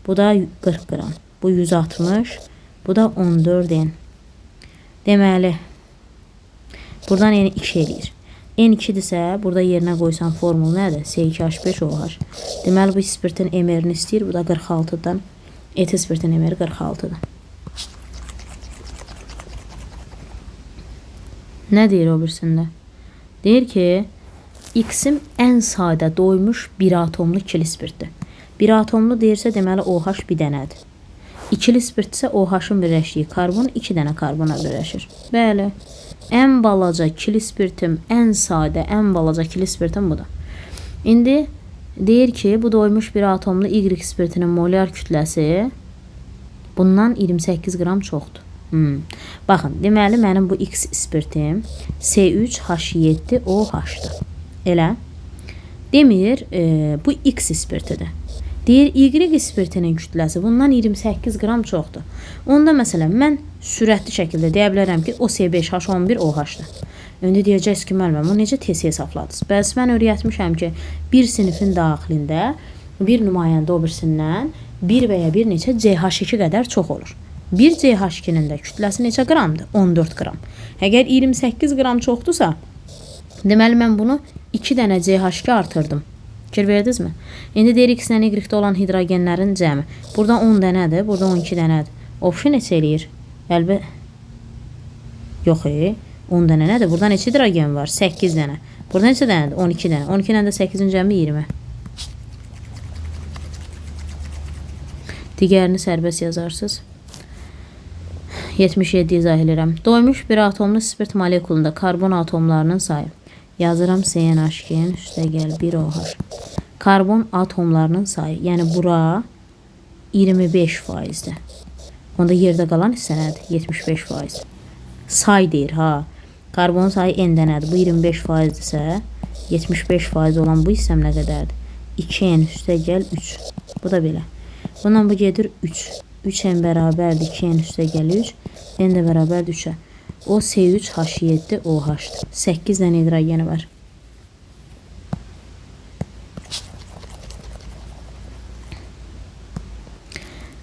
Bu da 40 qram. Bu 160. Bu da 14 N. Deməli, buradan N 2 eləyir. N 2-dirsə, burada yerinə qoysan formul nədir? C2H5OH. Deməli, bu spirtin emerini istəyir. Bu da 46-dan. Etil spirtin emeri 46-dır. Nə deyir o birisində? Deyir ki, X-im ən sadə doymuş bir atomlu ikili spirtdir. Bir atomlu deyirsə, deməli OH bir dənədir. İkili spirtsə OH-ın birləşdiyi karbon 2 dənə karbona birləşir. Bəli. Ən balaca ikili spirtim, ən sadə, ən balaca ikili spirtim budur. İndi deyir ki, bu doymuş bir atomlu Y spirtinin molyar kütləsi bundan 28 qram çoxdur. Baxın, deməli mənim bu X spirtim C3H7OH-dır. Elə. Demir, bu X spirtidir. Deyir, Y spirtinin kütləsi bundan 28 qram çoxdur. Onda məsələn, mən sürətli şəkildə deyə bilərəm ki, o C5H11OH-dır. İndi deyəcəksiniz ki, müəllimə, bunu necə tez hesabladınız? Bəs mən öyrətmişəm ki, bir sinifin daxilində bir nümayəndə o birisindən bir və ya bir neçə CH2 qədər çox olur. Bir CH2-nin də kütləsi neçə qramdır? 14 qram. Əgər 28 qram çoxdursa, deməli mən bunu 2 dənə CH2 artırdım. Fikir verdinizmi? İndi deyir X-lə Y-də olan hidrogenlərin cəmi. Burada 10 dənədir, burada 12 dənədir. Option neçə eləyir? Əlbəttə. Yox, 10 dənə nədir? Burada neçə hidrogen var? 8 dənə. Burada neçə dənədir? 12 dənə. 12 dənə də 8-in cəmi 20. Digərini sərbəst yazarsınız. 77 izah edirəm. Doymuş bir atomlu spirt molekulunda karbon atomlarının sayı. Yazıram CnH2-nin üstəgəl 1OH. Karbon atomlarının sayı. Yəni bura 25%-dir. Onda yerdə qalan hissə nədir? 75%. Say deyir ha. Karbon sayı n dənədir. Bu 25%-dirsə 75% olan bu hissəm nə qədərdir? 2n üstəgəl 3. Bu da belə. Bundan bu gedir 3. 3n bərabərdir 2n üstəgəl 3. N də bərabərdir 3-ə. O C3H7OH-dır. 8 dənə hidrogeni var.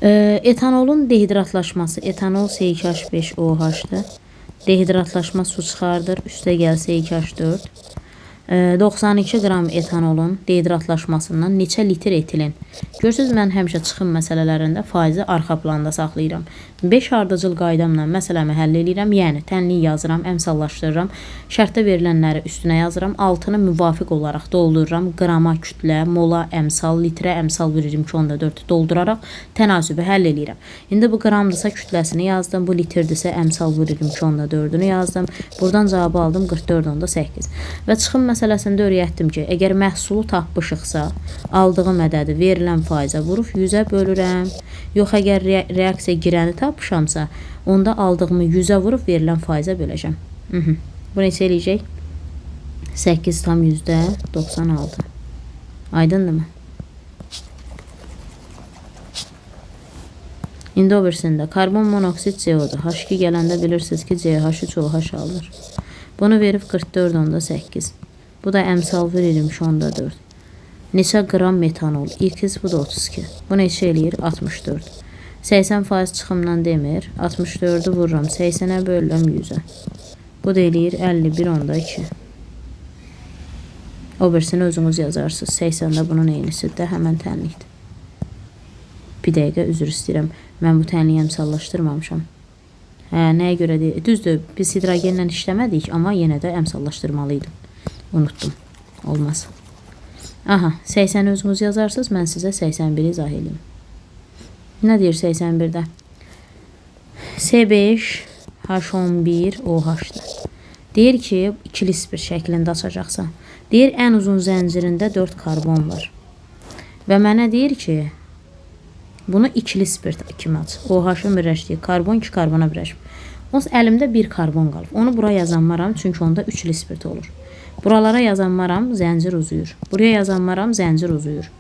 Etanolun dehidratlaşması. Etanol C2H5OH-dır. Dehidratlaşma su çıxardır. Üstəgəl C2H4. 92 qram etanolun dehidratlaşmasından neçə litr etilin? Görürsünüz, mən həmişə çıxım məsələlərində faizi arxa planda saxlayıram. 5 ardıcıl qaydamla məsələmi həll edirəm. Yəni, tənliyi yazıram, əmsallaşdırıram. Şərtdə verilənləri üstünə yazıram. Altını müvafiq olaraq doldururam. Qrama, kütlə, mola, əmsal, litrə, əmsal veririm ki, 14 dolduraraq tənasübü həll edirəm. İndi bu qramdırsa kütləsini yazdım. Bu litrdirsə əmsal veririm ki, 14-ünü yazdım. Buradan cavabı aldım 44.8. Və çıxım məsələsində öyrətdim ki, əgər məhsulu tapmışıqsa, aldığım ədədi verilən faizə vurub 100-ə bölürəm. Yox, əgər reaksiya girəni tapmışamsa, onda aldığımı 100-ə vurub verilən faizə böləcəm. Bu neçə eləyəcək? 8,96. Aydındırmı? İndi o birisində karbon monoksid CO-dur. H2 gələndə bilirsiniz ki, CH3OH alınır. Bunu verib 44.8. Bu da əmsal veririm ki, 14. Neçə qram metanol? X bu da 32. Bu neçə eləyir? 64. 80% çıxımdan demir. 64-ü vururam. 80-ə bölürəm 100-ə. Bu da eləyir 51.2. O birisini özünüz yazarsınız. 80-də bunun eynisidir də həmən tənlikdir. Bir dəqiqə üzr istəyirəm. Mən bu tənliyi əmsallaşdırmamışam. Nəyə görə deyil? Düzdür, biz hidrogenlə işləmədik, amma yenə də əmsallaşdırmalıydım. Unutdum. Olmaz. Aha, 80-i özünüz yazarsınız, mən sizə 81-i izah edeyim. Nə deyir 81-də? C5H11OH-dır. Deyir ki, ikili spir şəklində açacaqsan. Deyir, ən uzun zəncirində 4 karbon var. Və mənə deyir ki, bunu ikili spirt kimi aç. OH-ın birləşdiyi karbon 2 karbona birləşib. Onsuz əlimdə bir karbon qalıb. Onu bura yazanmaram, çünki onda üçlü spirt olur. Buralara yazanmaram, zəncir uzuyur. Buraya yazanmaram, zəncir uzuyur.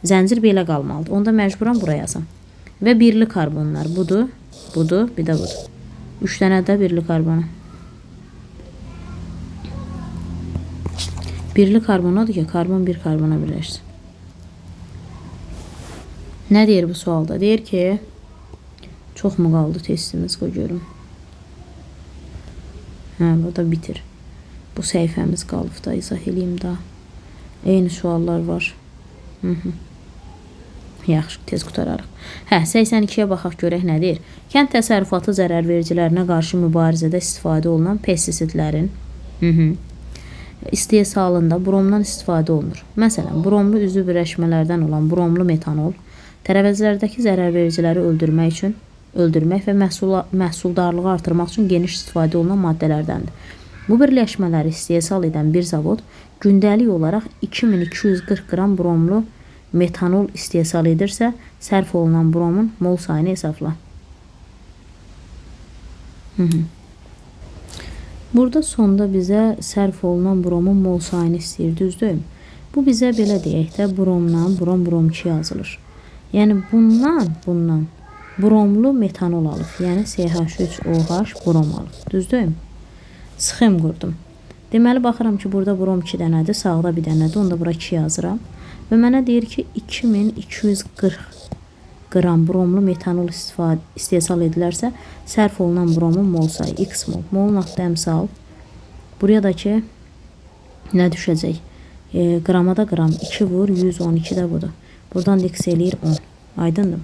Zəncir belə qalmalıdır. Onda məcburam buraya yazam. Və birli karbonlar. Budur, budur, bir də budur. 3 dənə də birli karbonu. Birli karbon odur ki, karbon bir karbona birləşsin. Nə deyir bu sualda? Deyir ki, çox mu qaldı testimiz, qoy görüm. Burada bitir. Bu səhifəmiz qalıb da, izah eləyim daha. Eyni suallar var. Yaxşı, tez qutararıq. 82-yə baxaq görək nə deyir. Kənd təsərrüfatı zərərvericilərinə qarşı mübarizədə istifadə olunan pestisidlərin istehsalında bromdan istifadə olunur. Məsələn, bromlu üzvü birləşmələrdən olan bromlu metanol tərəvəzlərdəki zərərvericiləri öldürmək və məhsuldarlığı artırmaq üçün geniş istifadə olunan maddələrdəndir. Bu birləşmələri istehsal edən bir zavod gündəlik olaraq 2240 qram bromlu metanol istehsal edirsə, sərf olunan bromun mol sayını hesabla. Burada sonda bizə sərf olunan bromun mol sayını istəyir, düzdür? Bu bizə belə deyək də, bromdan brom 2 yazılır. Yəni bundan bromlu metanol alıb. Yəni CH3OH brom alıb. Düzdür? Sxem qurdum. Deməli baxıram ki, burada brom 2 dənədir, sağda bir dənədir. Onda bura 2 yazıram. Və mənə deyir ki, 2240 qram bromlu metanol istehsal edilərsə, sərf olunan bromun mol sayı x mol. Molun adda əmsal. Buraya da ki, nə düşəcək? Qrama da qram. 2 vur, 112 də budur. Buradan da x eləyir 10. Aydındır.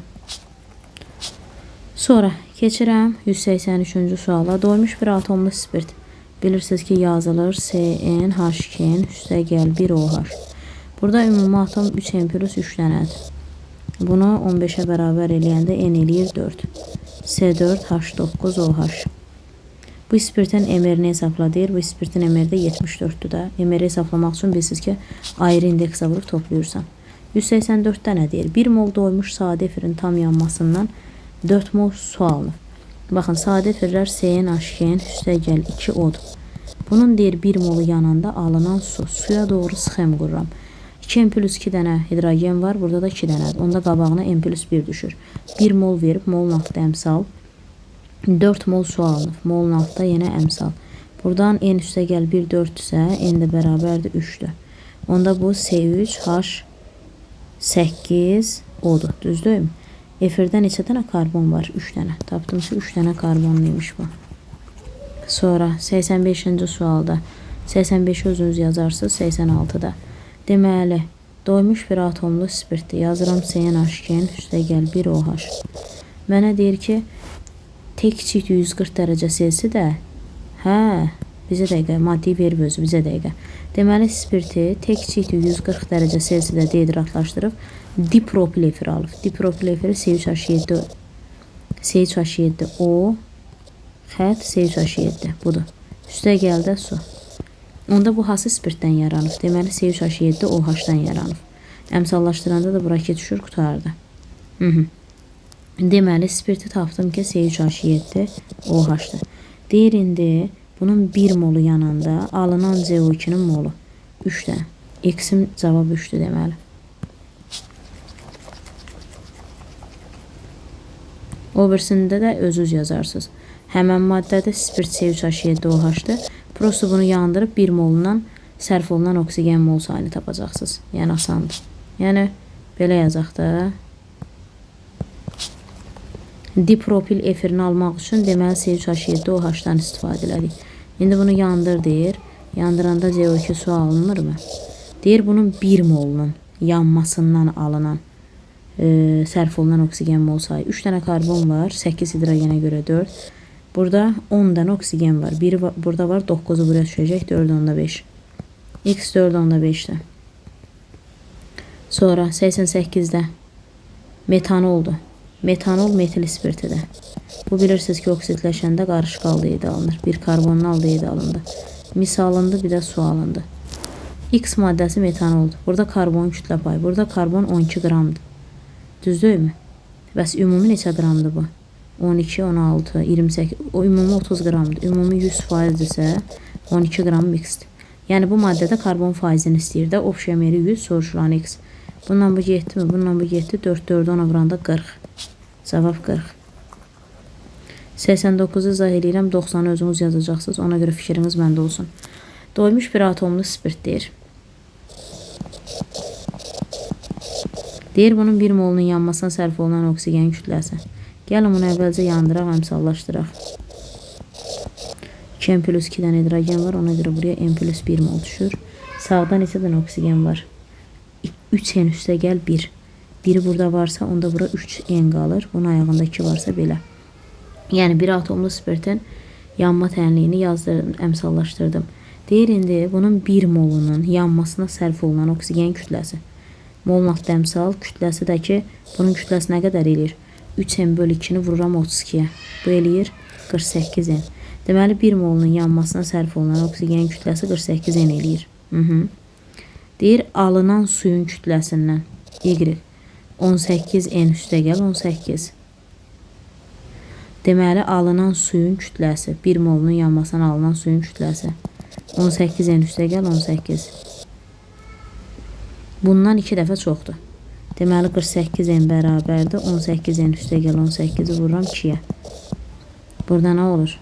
Sonra keçirəm 183-cü suala. Doymuş bir atomlu spirt. Bilirsiniz ki, yazılır CnH2 üstəgəl 1OH. Burada ümumi atom 3n plus 3 dənədir. Bunu 15'e beraber eləyəndə n eləyir 4. C4H9OH. Bu spirtin emerini hesabla deyir. Bu spirtin emeri də 74'dür də. Emeri hesaplamaq üçün bilirsiniz ki, ayrı indeksə vurub toplayırsan. 184 dənə deyir. 1 mol doymuş sadə efirin tam yanmasından 4 mol su alınır. Baxın, sadə efirlər CnH2 üstəgəl 2 odur. Bunun deyir 1 molu yananda alınan su. Suya doğru sxem qururam. 2n plus 2 dənə hidrogen var. Burada da 2 dənədir. Onda qabağına n plus 1 düşür. 1 mol verib molun altda əmsal. 4 mol su alınıb. Molun altda yenə əmsal. Buradan n üstəgəl 1 4 isə n də bərabərdir 3'dür. Onda bu C3H8 odur. Düzdürmü? Efirdə neçə dənə karbon var? 3 dənə. Tapdım ki, 3 dənə karbonluymuş bu. Sonra 85-ci sualda 85'i özünüz yazarsınız 86'da. Deməli, doymuş bir atomlu spirtdir. Yazıram CnH2 üstəgəl 1OH. Mənə deyir ki, tek çift 140 dərəcə Selsi də, bizə dəqiqə, maddi verib özü, bizə dəqiqə. Deməli, spirti tek çift 140 dərəcə Selsidə dehidratlaşdırıb dipropil efir alıb. Dipropil efiri CH7O xət CH7 budur. Üstəgəl də su. Onda bu hansı spirtdən yaranıb? Deməli, CH7OH-dan yaranıb. Əmsallaşdıranda da bura düşür, qutardı. Deməli, spirti tapdım ki, CH7OH-dır. Deyir, indi bunun 1 molu yanında alınan CO2'nin molu 3'də. X'im cavab 3'dür deməli. O birisində də özünüz yazarsınız. Həmən maddədə spirt CH7OH-dır. Prosto bunu yandırıb 1 molundan sərf olunan oksigen mol sayını tapacaqsınız. Yəni asandır. Yəni belə yazaq da. Dipropil efirini almaq üçün deməli CH7OH-dan istifadə edirik. İndi bunu yandır deyir. Yandıranda CO2 su alınırmı? Deyir bunun 1 molunun yanmasından alınan sərf olunan oksigen mol sayı. 3 dənə karbon var. 8 hidrogenə görə 4. Burada 10 dənə oksigen var. Biri burada var. 9'u buraya düşəcək. 4 onda 5. X 4 onda 5'də. Sonra 88'də metanoldur. Metanol metil spirtidir. Bu bilirsiniz ki, oksidləşəndə qarışıq aldehidə alınır. Bir karbonun aldehidə alındı. Mis alındı, bir də su alındı. X maddəsi metanoldur. Burada karbon kütlə payı. Burada karbon 12 qramdır. Düzdürmü? Bəs ümumi neçə qramdır bu? 12, 16, 28, o ümumi 30 qramdır. Ümumi 100%dirsə 12 qram mixdir. Yəni bu maddədə karbon faizini istəyir də, obşemeri 100, soruşulan x. Bundan bu getdi mi? Bundan bu getdi. 4, 4, 10 vuranda 40. Cavab 40. 89'u izah edirəm, 90'ı özünüz yazacaqsınız. Ona görə fikriniz məndə olsun. Doymuş bir atomlu spirt deyir. Deyir bunun 1 molunun yanmasına sərf olunan oksigen kütləsi. Gəlin bunu əvvəlcə yandıraq, əmsallaşdıraq. 2n plus 2 dənə hidrogen var, ona görə buraya n plus 1 mol düşür. Sağda neçə dənə oksigen var? 3n üstəgəl 1. Biri burada varsa, onda bura 3n qalır. Bunun ayağında 2 varsa belə. Yəni bir atomlu spirtin yanma tənliyini yazdırdım, əmsallaşdırdım. Deyir indi bunun 1 molunun yanmasına sərf olunan oksigen kütləsi. Molun altda əmsal, kütləsi də ki, bunun kütləsi nə qədər eləyir? 3n bölü 2'ni vururam 32'ye. Bu eləyir 48n. Deməli 1 molunun yanmasına sərf olunan oksigen kütləsi 48n eləyir. Deyir alınan suyun kütləsindən Y 18n üstəgəl 18. Deməli alınan suyun kütləsi 1 molunun yanmasından alınan suyun kütləsi 18n üstəgəl 18. Bundan 2 dəfə çoxdur. Deməli 48n bərabərdir 18n üstəgəl 18'i vururam 2'yə. Burada nə olur?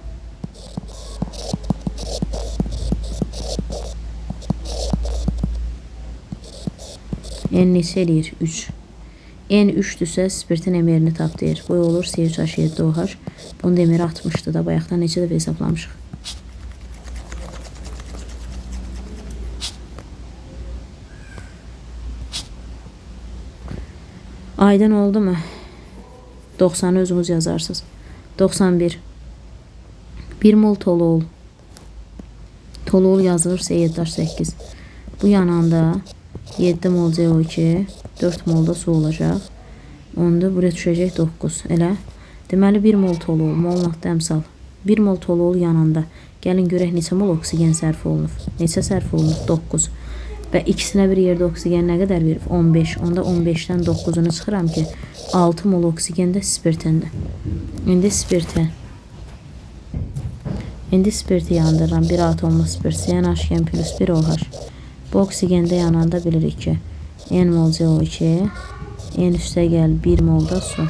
N neçə eləyir? 3. N 3-dürsə spirtin emerini tap deyir. Bu olur C3H7OH. Bunun emeri 60'dır da bayaqdan neçə dəfə hesaplamışıq. Aydın oldu mu? 90'ı özünüz yazarsınız. 91. 1 mol toluol. Toluol yazılırsa 7H8. Bu yananda 7 mol CO2, 4 mol da su olacaq. Onda buraya düşəcək 9. Elə. Deməli 1 mol toluol, mol nöqtə əmsal. 1 mol toluol yananda. Gəlin görək neçə mol oksigen sərf olunub. Neçə sərf olunub? 9. Və ikisinə bir yerdə oksigen nə qədər verib? 15. Onda 15-dən 9'unu çıxıram ki, 6 mol oksigen də spirtindir. İndi spirti yandırıram. 1 atomlu spirt CnH plus 1 OH. Bu oksigende yananda bilirik ki N mol CO2, N üstə gəl 1 mol da su.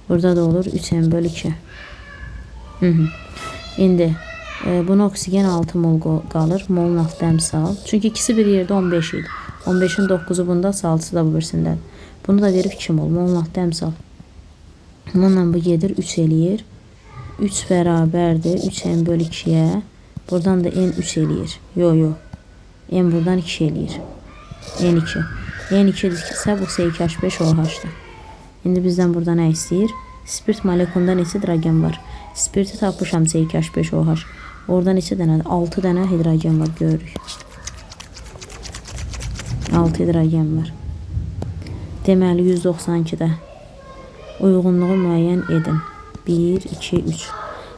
Burada da olur 3N bölü 2. İndi buna oksigen 6 mol qalır. Mol nöqtə əmsal. Çünki ikisi bir yerdə 15 idi. 15'in 9'u bunda, 6'sı da bu birisində. Bunu da verib 2 mol. Mol nöqtə əmsal. Bununla bu gedir 3 eləyir. 3 bərabərdir 3N bölü 2'yə. Buradan da N 3 eləyir. Yo. N buradan 2 eləyir. N2. N2 ise bu C2H5OH'dır. İndi bizden burada nə istəyir? Spirt molekulunda neçə hidrogen var? Spirti tapmışam C2H5OH. Orada neçə dənədir? 6 dənə hidrogen var, görürük. 6 hidrogen var. Deməli 192'də uyğunluğu müəyyən edin. 1, 2, 3.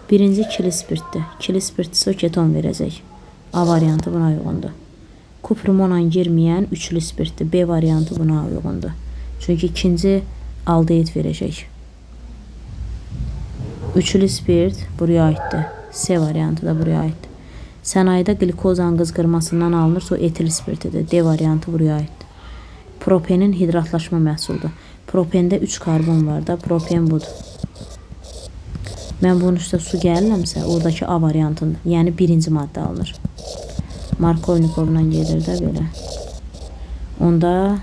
Birinci kili spirtdir. Kili spirtisi o keton verəcək. A variantı buna uyğundur. Kuprimonla girməyən üçlü spirtdir. B variantı buna uyğundur. Çünki ikinci aldehid verəcək. Üçlü spirt buraya aiddir. C variantı da buraya aiddir. Sənayedə glikozan qızqırmasından alınırsa o etil spirtidir. D variantı buraya aiddir. Propenin hidratlaşma məhsuludur. Propende 3 karbon var da propen budur. Mən bunun üstə su gəlirəmsə oradakı A variantında, yəni birinci maddə alınır. Markovnikovla gedir də belə. Onda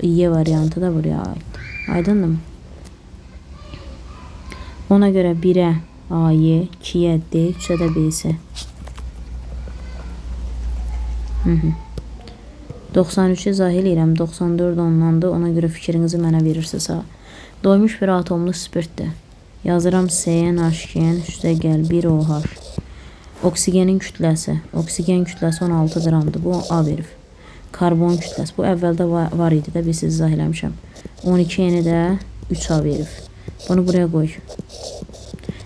Y variantı da buraya aiddir. Aydındır mı? Ona görə 1'ə AY, 2'yə D, 3'ə də BC. 93'ü izah eləyirəm. 94 onlandı. Ona görə fikrinizi mənə verirsiniz. Doymuş bir atomlu spirtdir. Yazıram CnH2 üstə gəl 1 OH. Oksigenin kütləsi. Oksigen kütləsi 16 qramdır. Bu A verir. Karbon kütləsi. Bu əvvəldə var idi də, biz izah eləmişəm. 12 yeni də 3A verir. Bunu buraya qoy.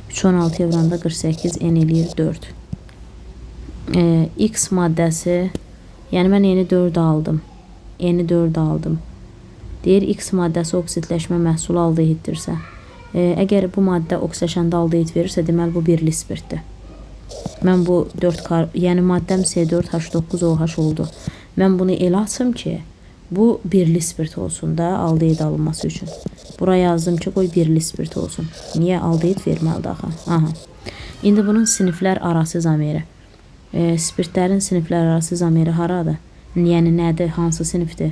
3 16 evranda 48 N eləyir 4. X maddəsi, yəni mən yeni 4 aldım. Yeni 4 aldım. Deyir X maddəsi oksidləşmə məhsulu aldehiddirsə. Əgər bu maddə oksidaşanda aldehid verirsə, deməli bu birli spirtdir. Mən bu 4 yəni maddəm C4H9OH oldu. Mən bunu elə açım ki, bu birli spirt olsun da aldehid alınması üçün. Buraya yazdım ki, qoy birli spirt olsun. Niyə aldehid verməlidir axı? Aha. İndi bunun siniflər arası zamiri. Spirtlərin siniflər arası zamiri haradır? Yəni nədir? Hansı sinifdir?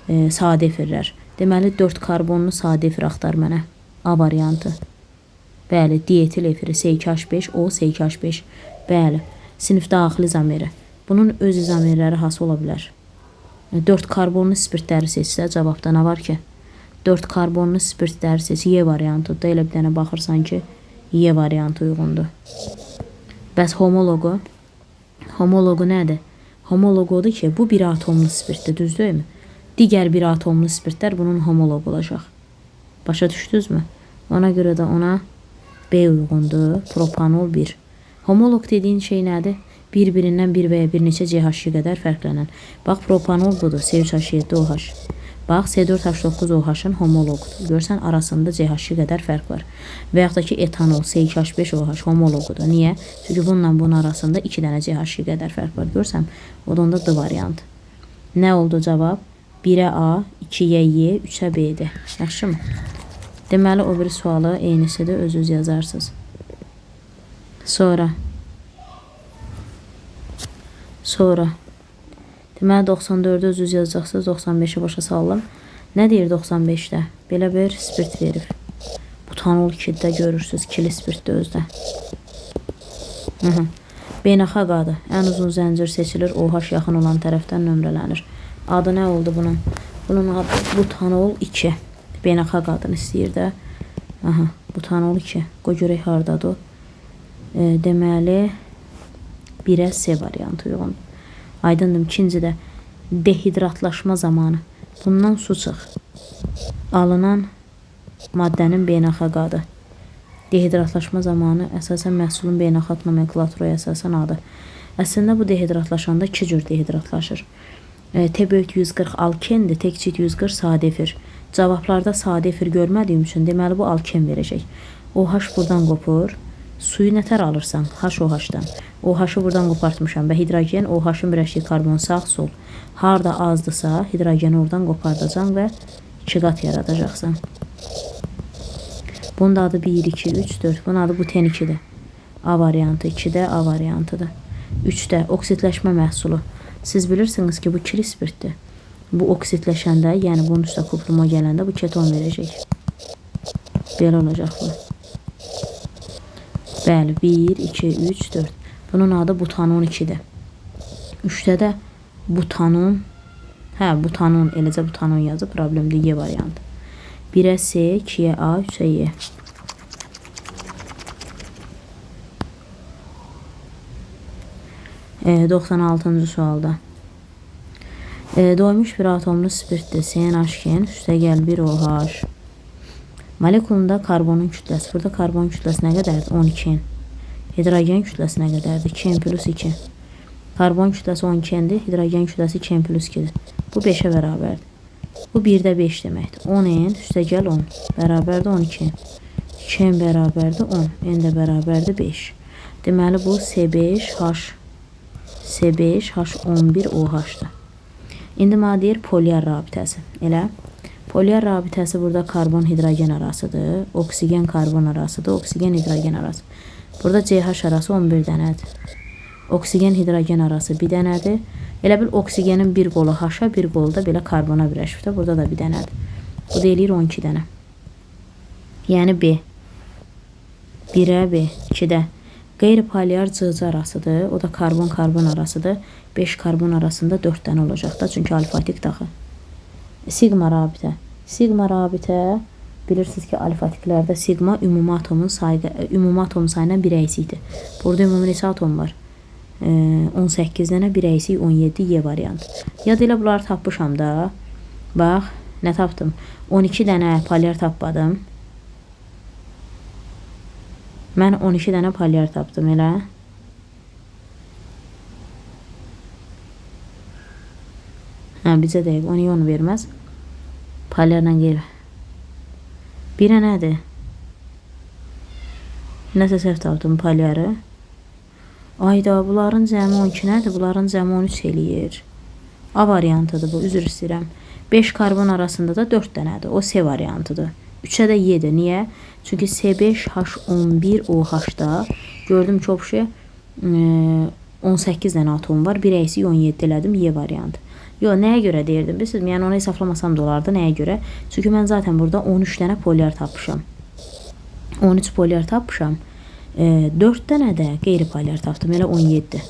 Sadə efirlər. Deməli 4 karbonlu sadə efir axtar mənə. A variantı. Bəli, dietil efiri C2H5, O C2H5. Bəli, sinif daxili zamiri. Bunun öz zamirləri hansı ola bilər? 4 karbonlu spirtləri seçsə cavabda nə var ki? 4 karbonlu spirtləri seç, Y variantıdır. Elə bir dənə baxırsan ki, Y variantı uyğundur. Bəs homologu? Homologu nədir? Homologu odur ki, bu bir atomlu spirtdir, düzdürmü? Digər bir atomlu spirtlər bunun homologu olacaq. Başa düşdünüzmü? Ona görə də ona B uyğundur. Propanol 1. Homolog dediyin şey nədir? Bir-birindən bir və ya bir neçə CH qədər fərqlənən. Bax, propanol budur, C3H7OH. Bax, C4H9OH-ın homologudur. Görsən, arasında CH qədər fərq var. Və yaxud da ki, etanol, C2H5OH homologudur. Niyə? Çünki bununla bunun arasında 2 dənə CH qədər fərq var. Görsən, o da onda D variantı. Nə oldu cavab? 1'ə A, 2'yə Y, 3'ə B'dir. Yaxşı mı? Deməli, o bir sualı eynisidir, özünüz yazarsınız. Sonra Deməli 94-ü öz yazacaqsınız, 95-i başa salın. Nə deyir 95-də? Belə bir spirt verir. Butanol 2-də görürsünüz, kili spirtdə özdə. Beynəlxalq adı. Ən uzun zəncir seçilir, OH yaxın olan tərəfdən nömrələnir. Adı nə oldu bunun? Bunun adı butanol 2. Beynəlxalq adını istəyir də. Butanol 2. Qoy görək hardadır. Deməli 1-ə C variantı uyğun. Aydındır. İkincidə dehidratlaşma zamanı. Bundan su çıx. Alınan maddənin beynəlxalq adı. Dehidratlaşma zamanı əsasən məhsulun beynəlxalq nomenklaturaya əsasən adı. Əslində bu dehidratlaşanda 2 cür dehidratlaşır. T böyük 140 alkendir, T kiçik 140 sadefir. Cavablarda sadefir görmədiyim üçün deməli bu alken verəcək. OH buradan qopur. Suyu nətər alırsan? HOH-dan. OH-ı buradan qopartmışam və hidrogen OH-ın birləşdiyi karbon sağ sol. Harda azdırsa hidrogeni oradan qopardacaqsan və 2 qat yaradacaqsan. Bunun adı 1, 2, 3, 4. Bunun adı buten 2-dir. A variantı 2-də A variantıdır. 3-də oksidləşmə məhsulu. Siz bilirsiniz ki bu kili spirtdir. Bu oksidləşəndə, yəni bunun üstə kupluma gələndə bu keton verəcək. Belə olacaq bu. Bəli, 1, 2, 3, 4. Bunun adı butanon 2-dir. 3-də də butanon, butanon, eləcə butanon yazıb, problemdə Y variantı. 1-ə C, 2-yə A, 3-ə Y. E, 96-cı sualda. Doymuş bir atomlu spirtdir. CnH2, üstəgəl 1 OH. Molekulunda karbonun kütləsi. Burada karbon kütləsi nə qədərdir? 12. Hidrogen kütləsi nə qədərdir? 2n plus 2. Karbon kütləsi 12-dir, hidrogen kütləsi 2n plus 2-dir. Bu 5-ə bərabərdir. Bu 1-də 5 deməkdir. 10n üstəgəl 10 bərabərdir 12. 2n bərabərdir 10. N də bərabərdir 5. Deməli bu C5H11OH-dır. İndi mənə deyir polyar rabitəsi. Elə polyar rabitəsi burada karbon hidrogen arasıdır. Oksigen karbon arasıdır. Oksigen hidrogen arası. Burada CH arası 11 dənədir. Oksigen hidrogen arası 1 dənədir. Elə bil oksigenin bir qolu H-a, bir qolu da belə karbona birləşibdir. Burada da 1 dənədir. Bu da eləyir 12 dənə. Yəni B. 1-ə B, 2-də qeyri-polyar CC arasıdır. O da karbon-karbon arasıdır. 5 karbon arasında 4 dənə olacaq da. Çünki alfatik daxı. Sigma rabitə. Sigma rabitə bilirsiniz ki, alfatiklərdə sigma ümumi atomun sayına bir əysikdir. Burada ümumi neçə atom var? 18 dənə, bir əksik 17 Y variantı. Yad ilə bunları tapmışam da. Bax, nə tapdım? 12 dənə polyar tapmadım. Mən 12 dənə polyar tapdım, elə. Bizə deyək, onu onu verməz. Polyarla qeyri. Birə nədir? Nəsə səhv tapdım polyarı. Ayda, bunların cəmi 12 nədir? Bunların cəmi 13 eləyir. A variantıdır bu, üzr istəyirəm. 5 karbon arasında da 4 dənədir. O C variantıdır. 3-ə də Y-dir. Niyə? Çünki C5H11OH-da gördüm çox şey 18 dənə atom var. Bir əksik 17 elədim. Y variantı. Yox, nəyə görə deyirdim? Bilirsiniz, yəni onu hesablamasam da olardı. Nəyə görə? Çünki mən zaten burada 13 dənə polyar tapmışam. 13 polyar tapmışam. 4 dənə də qeyri-polyar tapdım. Elə 17.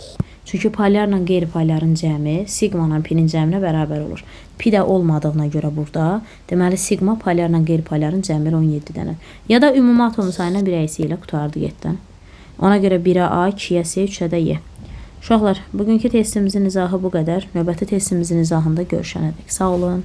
Çünki polyarla qeyri-polyarın cəmi sigma-la pi-nin cəminə bərabər olur. Pi də olmadığına görə burada, deməli sigma polyarla qeyri-polyarın cəmi 17 dənə. Ya da ümumi atom sayına bir əksi ilə qutardı getdən. Ona görə 1-ə A, 2-yə C, 3-ə də Y. Uşaqlar, bugünkü testimizin izahı bu qədər. Növbəti testimizin izahında görüşənədək. Sağ olun.